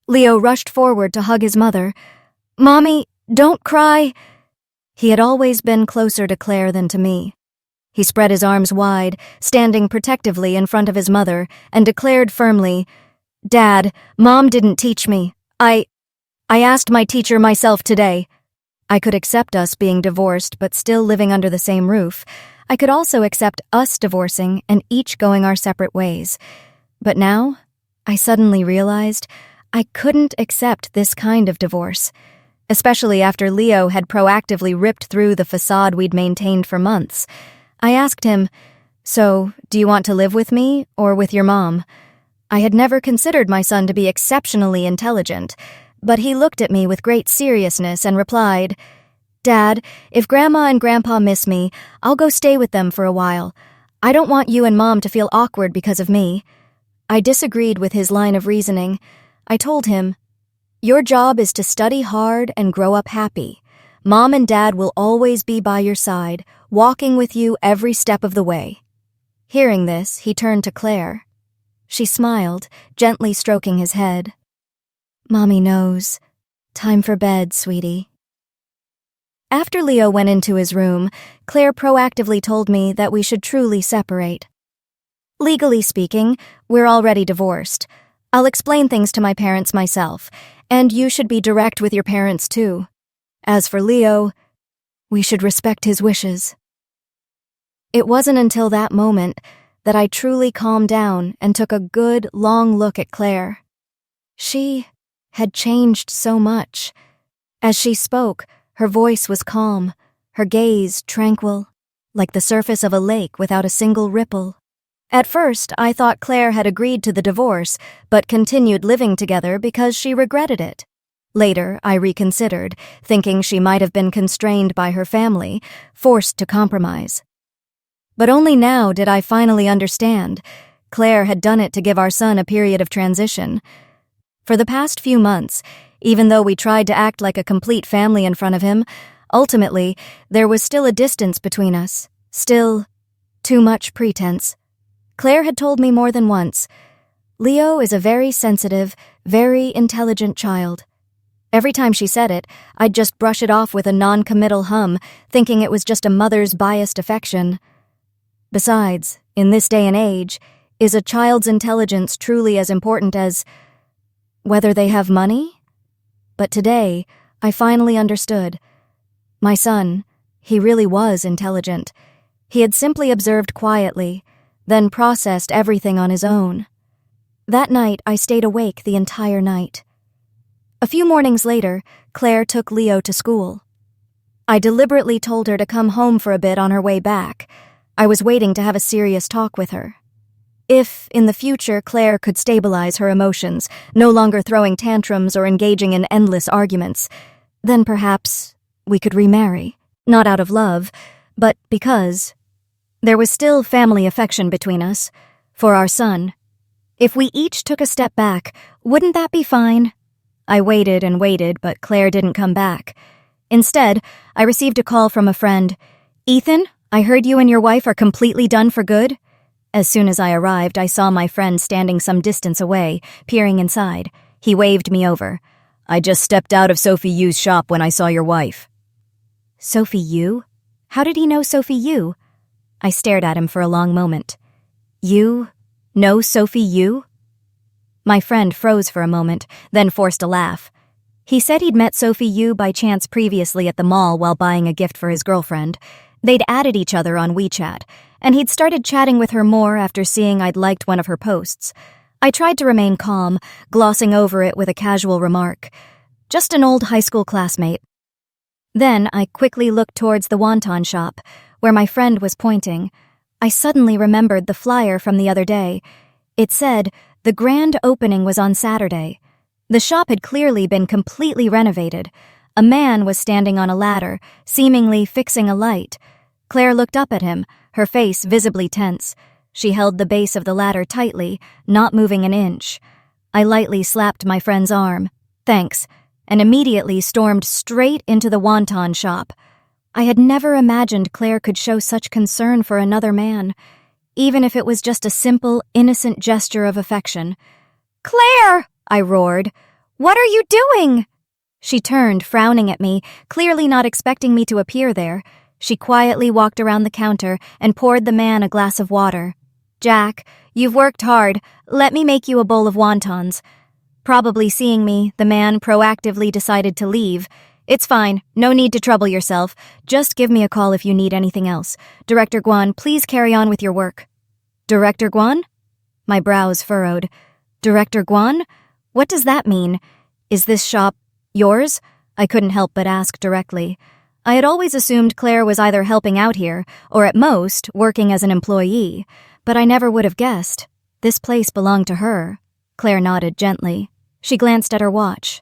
Leo rushed forward to hug his mother. "Mommy, don't cry." He had always been closer to Claire than to me. He spread his arms wide, standing protectively in front of his mother, and declared firmly, "Dad, Mom didn't teach me. I asked my teacher myself today." I could accept us being divorced but still living under the same roof. I could also accept us divorcing and each going our separate ways. But now, I suddenly realized I couldn't accept this kind of divorce, especially after Leo had proactively ripped through the facade we'd maintained for months. I asked him, "So, do you want to live with me or with your mom?" I had never considered my son to be exceptionally intelligent, but he looked at me with great seriousness and replied, "Dad, if Grandma and Grandpa miss me, I'll go stay with them for a while. I don't want you and Mom to feel awkward because of me." I disagreed with his line of reasoning. I told him, "Your job is to study hard and grow up happy. Mom and Dad will always be by your side, walking with you every step of the way." Hearing this, he turned to Claire. She smiled, gently stroking his head. "Mommy knows. Time for bed, sweetie." After Leo went into his room, Claire proactively told me that we should truly separate. "Legally speaking, we're already divorced. I'll explain things to my parents myself, and you should be direct with your parents too. As for Leo, we should respect his wishes." It wasn't until that moment that I truly calmed down and took a good, long look at Claire. She had changed so much. As she spoke, her voice was calm, her gaze tranquil, like the surface of a lake without a single ripple. At first, I thought Claire had agreed to the divorce, but continued living together because she regretted it. Later, I reconsidered, thinking she might have been constrained by her family, forced to compromise. But only now did I finally understand. Claire had done it to give our son a period of transition. For the past few months, even though we tried to act like a complete family in front of him, ultimately, there was still a distance between us. Still, too much pretense. Claire had told me more than once, "Leo is a very sensitive, very intelligent child." Every time she said it, I'd just brush it off with a non-committal hum, thinking it was just a mother's biased affection. Besides, in this day and age, is a child's intelligence truly as important as whether they have money? But today, I finally understood. My son, he really was intelligent. He had simply observed quietly, then processed everything on his own. That night, I stayed awake the entire night. A few mornings later, Claire took Leo to school. I deliberately told her to come home for a bit on her way back. I was waiting to have a serious talk with her. If, in the future, Claire could stabilize her emotions, no longer throwing tantrums or engaging in endless arguments, then perhaps we could remarry. Not out of love, but because there was still family affection between us, for our son. If we each took a step back, wouldn't that be fine? I waited and waited, but Claire didn't come back. Instead, I received a call from a friend. "Ethan, I heard you and your wife are completely done for good?" As soon as I arrived, I saw my friend standing some distance away, peering inside. He waved me over. "I just stepped out of Sophie Yu's shop when I saw your wife." Sophie Yu? How did he know Sophie Yu? I stared at him for a long moment. "You know Sophie Yu?" My friend froze for a moment, then forced a laugh. He said he'd met Sophie Yu by chance previously at the mall while buying a gift for his girlfriend. They'd added each other on WeChat, and he'd started chatting with her more after seeing I'd liked one of her posts. I tried to remain calm, glossing over it with a casual remark. "Just an old high school classmate." Then I quickly looked towards the wonton shop, where my friend was pointing. I suddenly remembered the flyer from the other day. It said the grand opening was on Saturday. The shop had clearly been completely renovated. A man was standing on a ladder, seemingly fixing a light. Claire looked up at him, her face visibly tense. She held the base of the ladder tightly, not moving an inch. I lightly slapped my friend's arm. "Thanks," and immediately stormed straight into the wonton shop. I had never imagined Claire could show such concern for another man, even if it was just a simple, innocent gesture of affection. "Claire!" I roared. "What are you doing?" She turned, frowning at me, clearly not expecting me to appear there. She quietly walked around the counter and poured the man a glass of water. "Jack, you've worked hard. Let me make you a bowl of wontons." Probably seeing me, the man proactively decided to leave. "It's fine. No need to trouble yourself. Just give me a call if you need anything else. Director Guan, please carry on with your work." "Director Guan?" My brows furrowed. "Director Guan? What does that mean? Is this shop yours?" I couldn't help but ask directly. I had always assumed Claire was either helping out here, or at most, working as an employee, but I never would have guessed. This place belonged to her. Claire nodded gently. She glanced at her watch.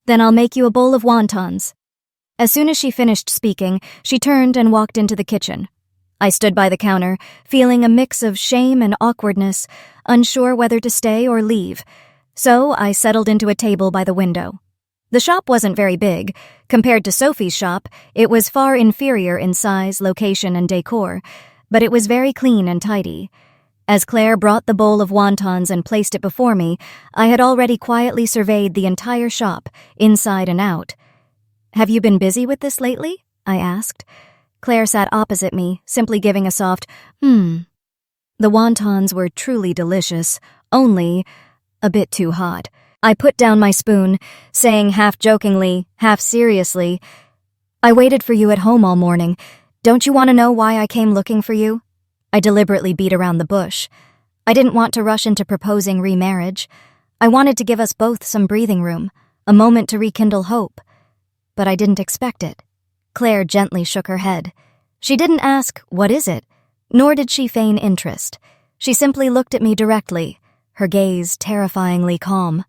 "Then I'll make you a bowl of wontons." As soon as she finished speaking, she turned and walked into the kitchen. I stood by the counter, feeling a mix of shame and awkwardness, unsure whether to stay or leave. So I settled into a table by the window. The shop wasn't very big. Compared to Sophie's shop, it was far inferior in size, location, and decor, but it was very clean and tidy. As Claire brought the bowl of wontons and placed it before me, I had already quietly surveyed the entire shop, inside and out. "Have you been busy with this lately?" I asked. Claire sat opposite me, simply giving a soft, The wontons were truly delicious, only a bit too hot. I put down my spoon, saying half jokingly, half seriously, "I waited for you at home all morning. Don't you want to know why I came looking for you?" I deliberately beat around the bush. I didn't want to rush into proposing remarriage. I wanted to give us both some breathing room, a moment to rekindle hope. But I didn't expect it. Claire gently shook her head. She didn't ask, "What is it?" Nor did she feign interest. She simply looked at me directly, her gaze terrifyingly calm.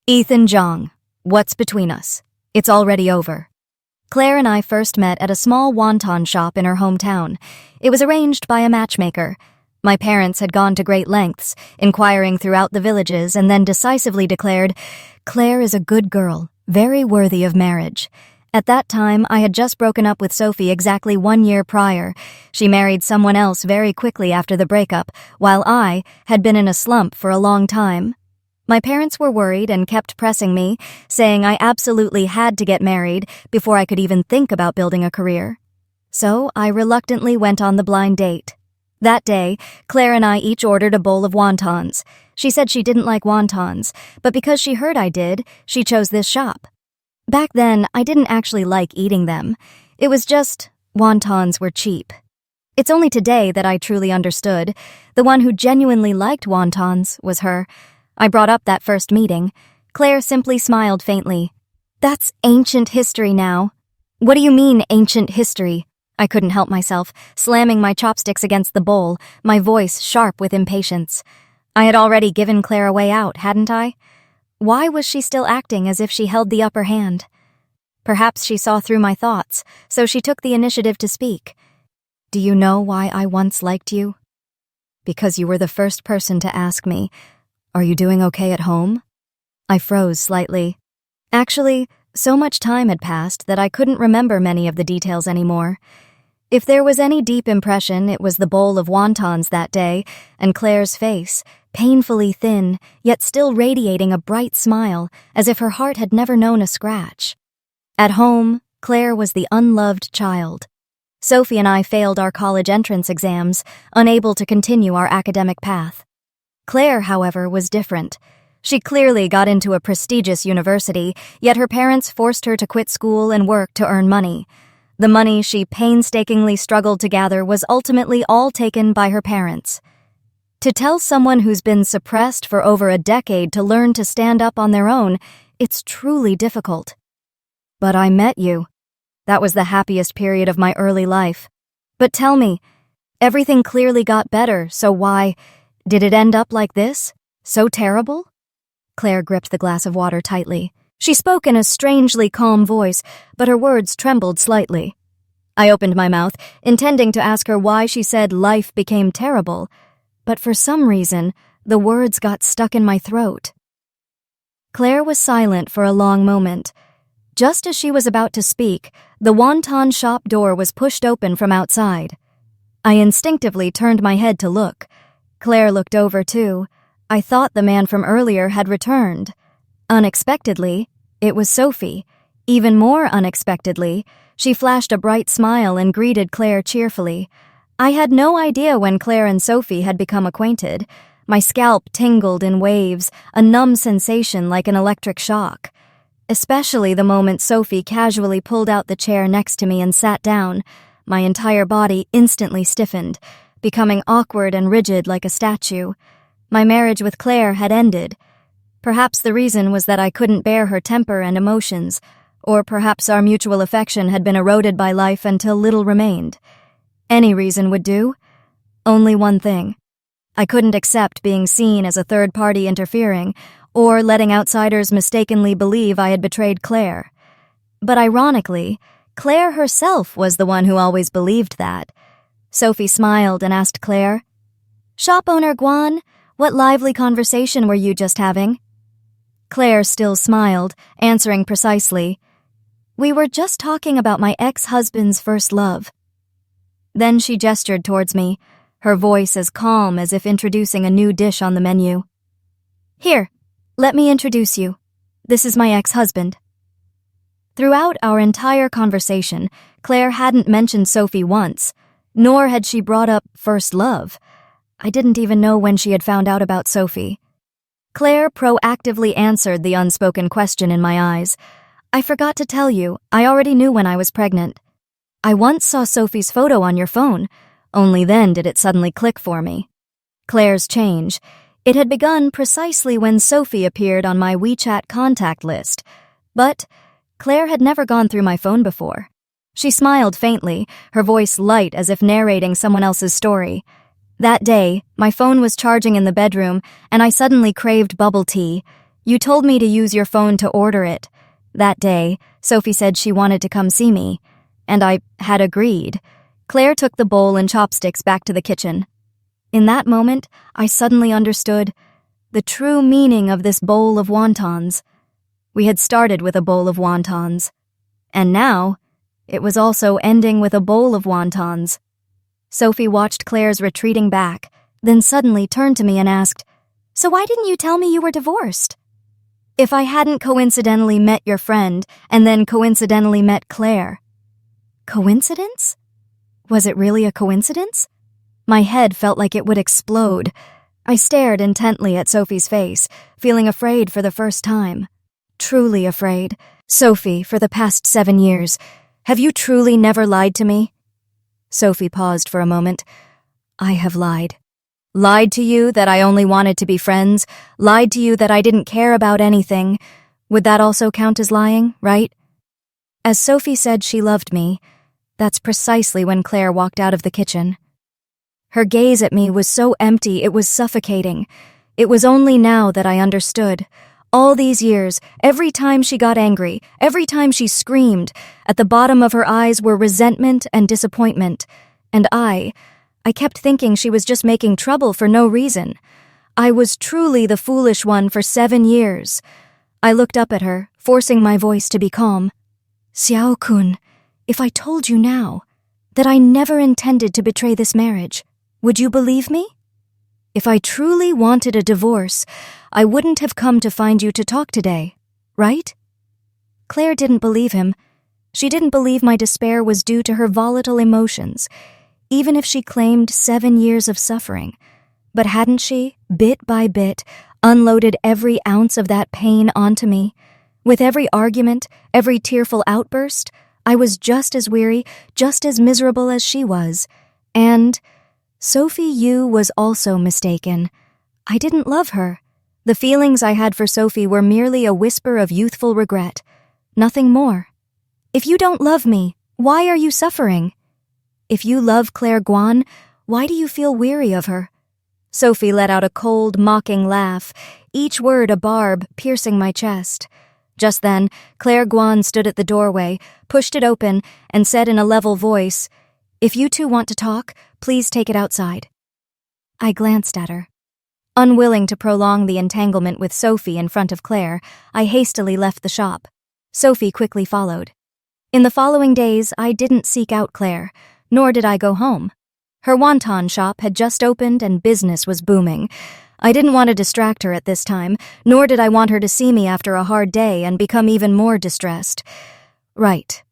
"Ethan Zhang, what's between us? It's already over." Claire and I first met at a small wonton shop in her hometown. It was arranged by a matchmaker. My parents had gone to great lengths, inquiring throughout the villages, and then decisively declared, "Claire is a good girl, very worthy of marriage." At that time, I had just broken up with Sophie exactly 1 year prior. She married someone else very quickly after the breakup, while I had been in a slump for a long time. My parents were worried and kept pressing me, saying I absolutely had to get married before I could even think about building a career. So I reluctantly went on the blind date. That day, Claire and I each ordered a bowl of wontons. She said she didn't like wontons, but because she heard I did, she chose this shop. Back then, I didn't actually like eating them. It was just wontons were cheap. It's only today that I truly understood. The one who genuinely liked wontons was her. I brought up that first meeting. Claire simply smiled faintly. "That's ancient history now." "What do you mean, ancient history?" I couldn't help myself, slamming my chopsticks against the bowl, my voice sharp with impatience. I had already given Claire a way out, hadn't I? Why was she still acting as if she held the upper hand? Perhaps she saw through my thoughts, so she took the initiative to speak. Do you know why I once liked you? Because you were the first person to ask me, "Are you doing okay at home?" I froze slightly. Actually, so much time had passed that I couldn't remember many of the details anymore. If there was any deep impression, it was the bowl of wontons that day, and Claire's face, painfully thin, yet still radiating a bright smile, as if her heart had never known a scratch. At home, Claire was the unloved child. Sophie and I failed our college entrance exams, unable to continue our academic path. Claire, however, was different. She clearly got into a prestigious university, yet her parents forced her to quit school and work to earn money. The money she painstakingly struggled to gather was ultimately all taken by her parents. To tell someone who's been suppressed for over a decade to learn to stand up on their own, it's truly difficult. But I met you. That was the happiest period of my early life. But tell me, everything clearly got better, so why did it end up like this? So terrible? Claire gripped the glass of water tightly. She spoke in a strangely calm voice, but her words trembled slightly. I opened my mouth, intending to ask her why she said life became terrible, but for some reason, the words got stuck in my throat. Claire was silent for a long moment. Just as she was about to speak, the wonton shop door was pushed open from outside. I instinctively turned my head to look. Claire looked over too. I thought the man from earlier had returned. Unexpectedly, it was Sophie. Even more unexpectedly, she flashed a bright smile and greeted Claire cheerfully. I had no idea when Claire and Sophie had become acquainted. My scalp tingled in waves, a numb sensation like an electric shock. Especially the moment Sophie casually pulled out the chair next to me and sat down. My entire body instantly stiffened, becoming awkward and rigid like a statue. My marriage with Claire had ended. Perhaps the reason was that I couldn't bear her temper and emotions, or perhaps our mutual affection had been eroded by life until little remained. Any reason would do. Only one thing. I couldn't accept being seen as a third party interfering, or letting outsiders mistakenly believe I had betrayed Claire. But ironically, Claire herself was the one who always believed that. Sophie smiled and asked Claire, "Shop owner Guan, what lively conversation were you just having?" Claire still smiled, answering precisely, "We were just talking about my ex-husband's first love." Then she gestured towards me, her voice as calm as if introducing a new dish on the menu. "Here, let me introduce you. This is my ex-husband." Throughout our entire conversation, Claire hadn't mentioned Sophie once, nor had she brought up first love. I didn't even know when she had found out about Sophie. Claire proactively answered the unspoken question in my eyes. "I forgot to tell you, I already knew when I was pregnant. I once saw Sophie's photo on your phone. Only then did it suddenly click for me." Claire's change. It had begun precisely when Sophie appeared on my WeChat contact list. But Claire had never gone through my phone before. She smiled faintly, her voice light as if narrating someone else's story. That day, my phone was charging in the bedroom, and I suddenly craved bubble tea. You told me to use your phone to order it. That day, Sophie said she wanted to come see me, and I had agreed. Claire took the bowl and chopsticks back to the kitchen. In that moment, I suddenly understood the true meaning of this bowl of wontons. We had started with a bowl of wontons, and now it was also ending with a bowl of wontons. Sophie watched Claire's retreating back, then suddenly turned to me and asked, "So why didn't you tell me you were divorced?" If I hadn't coincidentally met your friend and then coincidentally met Claire. Coincidence? Was it really a coincidence? My head felt like it would explode. I stared intently at Sophie's face, feeling afraid for the first time. Truly afraid. "Sophie, for the past 7 years, have you truly never lied to me?" Sophie paused for a moment. "I have lied. Lied to you that I only wanted to be friends, lied to you that I didn't care about anything. Would that also count as lying, right?" As Sophie said she loved me, That's precisely when Claire walked out of the kitchen. Her gaze at me was so empty it was suffocating. It was only now that I understood. All these years, every time she got angry, every time she screamed, at the bottom of her eyes were resentment and disappointment. And I kept thinking she was just making trouble for no reason. I was truly the foolish one for 7 years. I looked up at her, forcing my voice to be calm. Xiao-kun, if I told you now that I never intended to betray this marriage, would you believe me? If I truly wanted a divorce, I wouldn't have come to find you to talk today, right? Claire didn't believe him. She didn't believe my despair was due to her volatile emotions, even if she claimed 7 years of suffering. But hadn't she, bit by bit, unloaded every ounce of that pain onto me? With every argument, every tearful outburst, I was just as weary, just as miserable as she was. And Sophie Yu was also mistaken. I didn't love her. The feelings I had for Sophie were merely a whisper of youthful regret. Nothing more. If you don't love me, why are you suffering? If you love Claire Guan, why do you feel weary of her? Sophie let out a cold, mocking laugh, each word a barb piercing my chest. Just then, Claire Guan stood at the doorway, pushed it open, and said in a level voice, "If you two want to talk, please take it outside." I glanced at her. Unwilling to prolong the entanglement with Sophie in front of Claire, I hastily left the shop. Sophie quickly followed. In the following days, I didn't seek out Claire, nor did I go home. Her wonton shop had just opened and business was booming. I didn't want to distract her at this time, nor did I want her to see me after a hard day and become even more distressed. Right.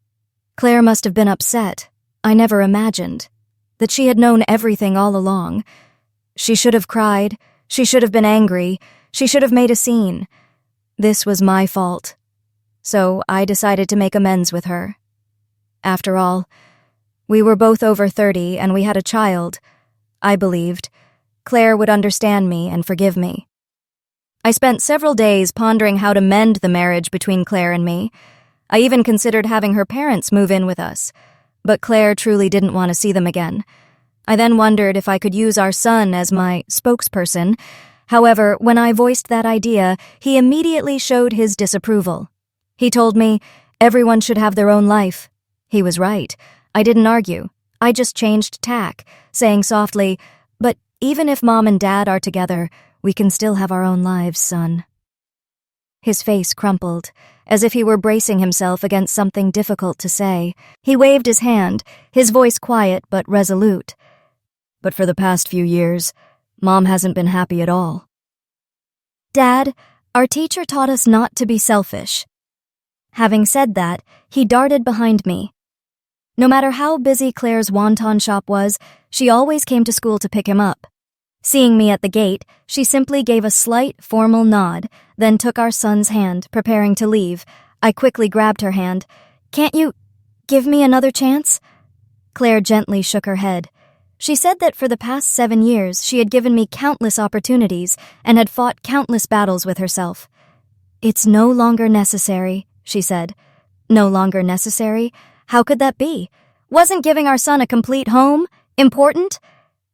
Claire must have been upset. I never imagined that she had known everything all along. She should have cried. She should have been angry. She should have made a scene. This was my fault. So I decided to make amends with her. After all, we were both over 30 and we had a child. I believed Claire would understand me and forgive me. I spent several days pondering how to mend the marriage between Claire and me. I even considered having her parents move in with us, but Claire truly didn't want to see them again. I then wondered if I could use our son as my spokesperson. However, when I voiced that idea, he immediately showed his disapproval. He told me everyone should have their own life. He was right. I didn't argue. I just changed tack, saying softly, "But even if Mom and Dad are together, we can still have our own lives, son." His face crumpled, as if he were bracing himself against something difficult to say. He waved his hand, his voice quiet but resolute. "But for the past few years, Mom hasn't been happy at all." "Dad, our teacher taught us not to be selfish." Having said that, he darted behind me. No matter how busy Claire's wonton shop was, she always came to school to pick him up. Seeing me at the gate, she simply gave a slight, formal nod, then took our son's hand, preparing to leave. I quickly grabbed her hand. "Can't you give me another chance?" Claire gently shook her head. She said that for the past 7 years, she had given me countless opportunities and had fought countless battles with herself. "It's no longer necessary," she said. No longer necessary? How could that be? Wasn't giving our son a complete home important?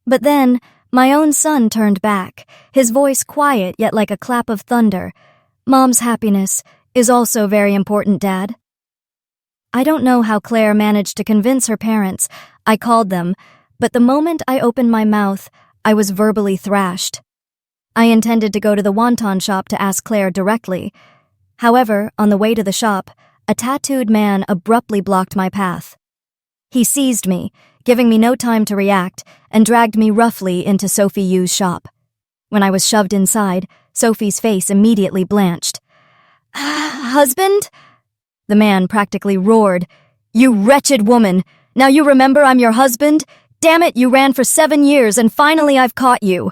But then, my own son turned back, his voice quiet yet like a clap of thunder. "Mom's happiness is also very important, Dad." I don't know how Claire managed to convince her parents. I called them, but the moment I opened my mouth, I was verbally thrashed. I intended to go to the wonton shop to ask Claire directly. However, on the way to the shop, a tattooed man abruptly blocked my path. He seized me, giving me no time to react, and dragged me roughly into Sophie Yu's shop. When I was shoved inside, Sophie's face immediately blanched. "Husband?" The man practically roared. "You wretched woman! Now you remember I'm your husband? Damn it, you ran for 7 years and finally I've caught you!"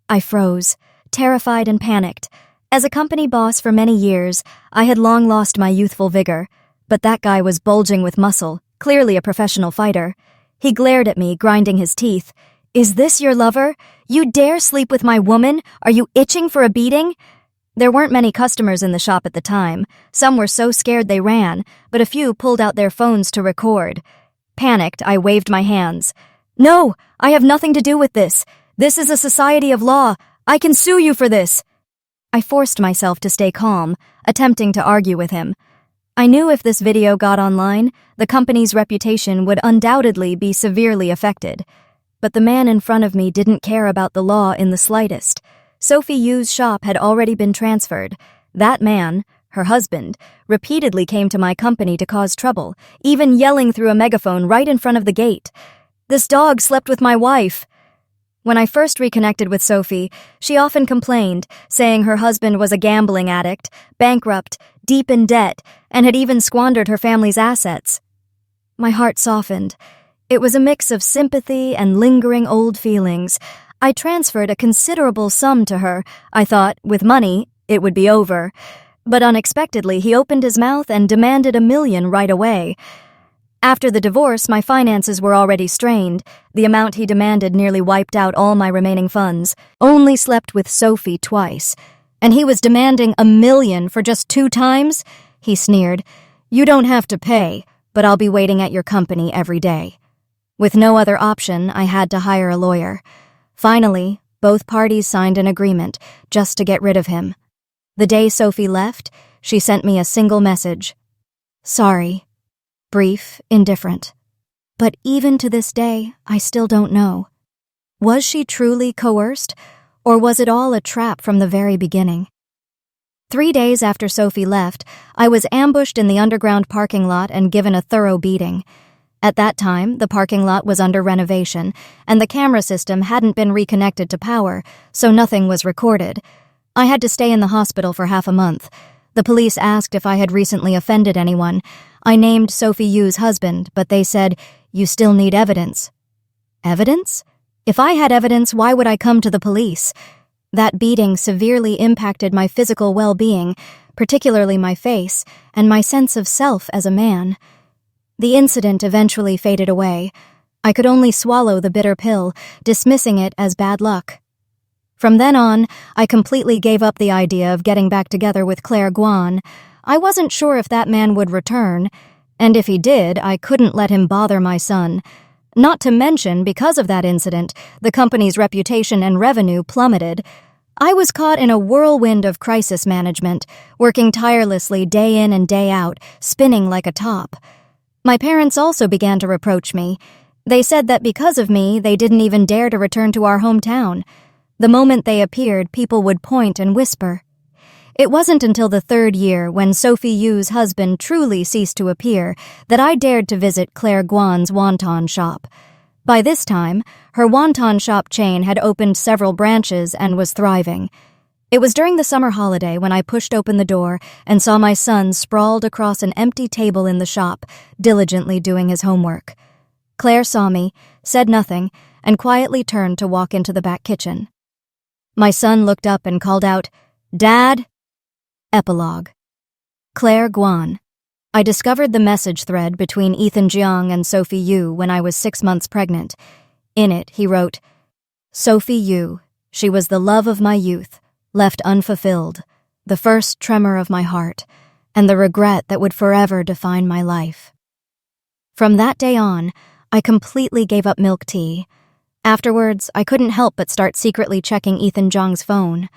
I froze, terrified and panicked. As a company boss for many years, I had long lost my youthful vigor, but that guy was bulging with muscle, clearly a professional fighter. He glared at me, grinding his teeth. "Is this your lover? You dare sleep with my woman? Are you itching for a beating?" There weren't many customers in the shop at the time. Some were so scared they ran, but a few pulled out their phones to record. Panicked, I waved my hands. "No, I have nothing to do with this. This is a society of law. I can sue you for this." I forced myself to stay calm, attempting to argue with him. I knew if this video got online, the company's reputation would undoubtedly be severely affected. But the man in front of me didn't care about the law in the slightest. Sophie Yu's shop had already been transferred. That man, her husband, repeatedly came to my company to cause trouble, even yelling through a megaphone right in front of the gate. "This dog slept with my wife." When I first reconnected with Sophie, she often complained, saying her husband was a gambling addict, bankrupt, deep in debt, and had even squandered her family's assets. My heart softened. It was a mix of sympathy and lingering old feelings. I transferred a considerable sum to her. I thought, with money, it would be over. But unexpectedly, he opened his mouth and demanded $1 million right away. After the divorce, my finances were already strained. The amount he demanded nearly wiped out all my remaining funds. Only slept with Sophie twice. And he was demanding $1 million for just 2 times? He sneered. "You don't have to pay, but I'll be waiting at your company every day." With no other option, I had to hire a lawyer. Finally, both parties signed an agreement just to get rid of him. The day Sophie left, she sent me a single message. "Sorry." Brief, indifferent. But even to this day, I still don't know. Was she truly coerced, or was it all a trap from the very beginning? 3 days after Sophie left, I was ambushed in the underground parking lot and given a thorough beating. At that time, the parking lot was under renovation, and the camera system hadn't been reconnected to power, so nothing was recorded. I had to stay in the hospital for half a month. The police asked if I had recently offended anyone. I named Sophie Yu's husband, but they said, "You still need evidence." Evidence? If I had evidence, why would I come to the police? That beating severely impacted my physical well-being, particularly my face, and my sense of self as a man. The incident eventually faded away. I could only swallow the bitter pill, dismissing it as bad luck. From then on, I completely gave up the idea of getting back together with Claire Guan. I wasn't sure if that man would return, and if he did, I couldn't let him bother my son. Not to mention, because of that incident, the company's reputation and revenue plummeted. I was caught in a whirlwind of crisis management, working tirelessly day in and day out, spinning like a top. My parents also began to reproach me. They said that because of me, they didn't even dare to return to our hometown. The moment they appeared, people would point and whisper. It wasn't until the 3rd year, when Sophie Yu's husband truly ceased to appear, that I dared to visit Claire Guan's wonton shop. By this time, her wonton shop chain had opened several branches and was thriving. It was during the summer holiday when I pushed open the door and saw my son sprawled across an empty table in the shop, diligently doing his homework. Claire saw me, said nothing, and quietly turned to walk into the back kitchen. My son looked up and called out, "Dad?" Epilogue. Claire Guan. I discovered the message thread between Ethan Jiang and Sophie Yu when I was 6 months pregnant. In it, he wrote, "Sophie Yu, she was the love of my youth, left unfulfilled, the first tremor of my heart, and the regret that would forever define my life." From that day on, I completely gave up milk tea. Afterwards, I couldn't help but start secretly checking Ethan Jiang's phone.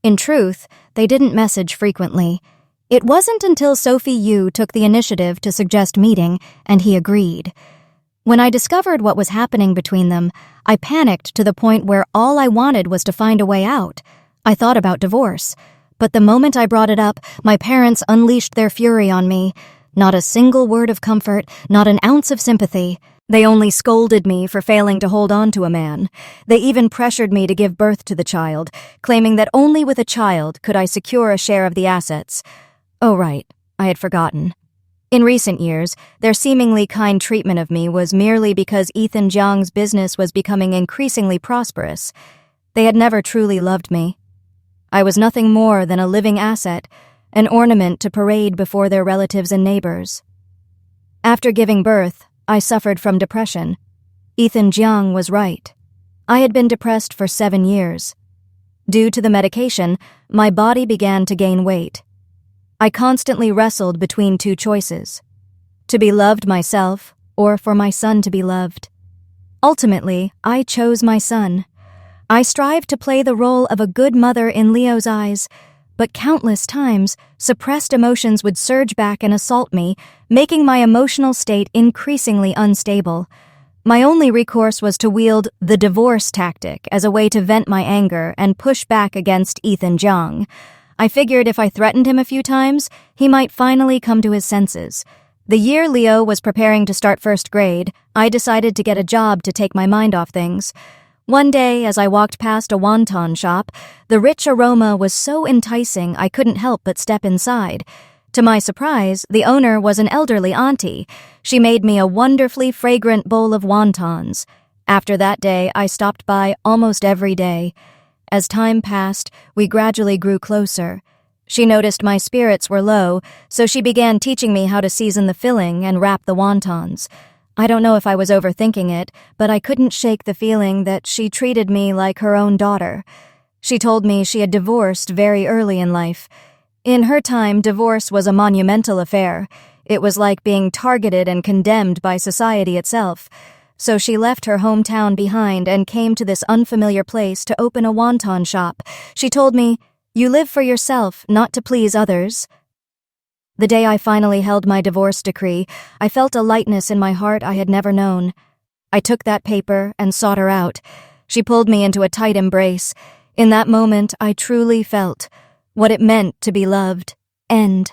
In truth, they didn't message frequently. It wasn't until Sophie Yu took the initiative to suggest meeting, and he agreed. When I discovered what was happening between them, I panicked to the point where all I wanted was to find a way out. I thought about divorce. But the moment I brought it up, my parents unleashed their fury on me. Not a single word of comfort, not an ounce of sympathy. They only scolded me for failing to hold on to a man. They even pressured me to give birth to the child, claiming that only with a child could I secure a share of the assets. Oh, right, I had forgotten. In recent years, their seemingly kind treatment of me was merely because Ethan Jiang's business was becoming increasingly prosperous. They had never truly loved me. I was nothing more than a living asset, an ornament to parade before their relatives and neighbors. After giving birth, I suffered from depression. Ethan Jiang was right. I had been depressed for 7 years. Due to the medication, my body began to gain weight. I constantly wrestled between 2 choices: to be loved myself or for my son to be loved. Ultimately, I chose my son. I strive to play the role of a good mother in Leo's eyes, but countless times, suppressed emotions would surge back and assault me, making my emotional state increasingly unstable. My only recourse was to wield the divorce tactic as a way to vent my anger and push back against Ethan Jiang. I figured if I threatened him a few times, he might finally come to his senses. The year Leo was preparing to start first grade, I decided to get a job to take my mind off things. One day, as I walked past a wonton shop, the rich aroma was so enticing I couldn't help but step inside. To my surprise, the owner was an elderly auntie. She made me a wonderfully fragrant bowl of wontons. After that day, I stopped by almost every day. As time passed, we gradually grew closer. She noticed my spirits were low, so she began teaching me how to season the filling and wrap the wontons. I don't know if I was overthinking it, but I couldn't shake the feeling that she treated me like her own daughter. She told me she had divorced very early in life. In her time, divorce was a monumental affair. It was like being targeted and condemned by society itself. So she left her hometown behind and came to this unfamiliar place to open a wonton shop. She told me, "You live for yourself, not to please others." The day I finally held my divorce decree, I felt a lightness in my heart I had never known. I took that paper and sought her out. She pulled me into a tight embrace. In that moment, I truly felt what it meant to be loved. End.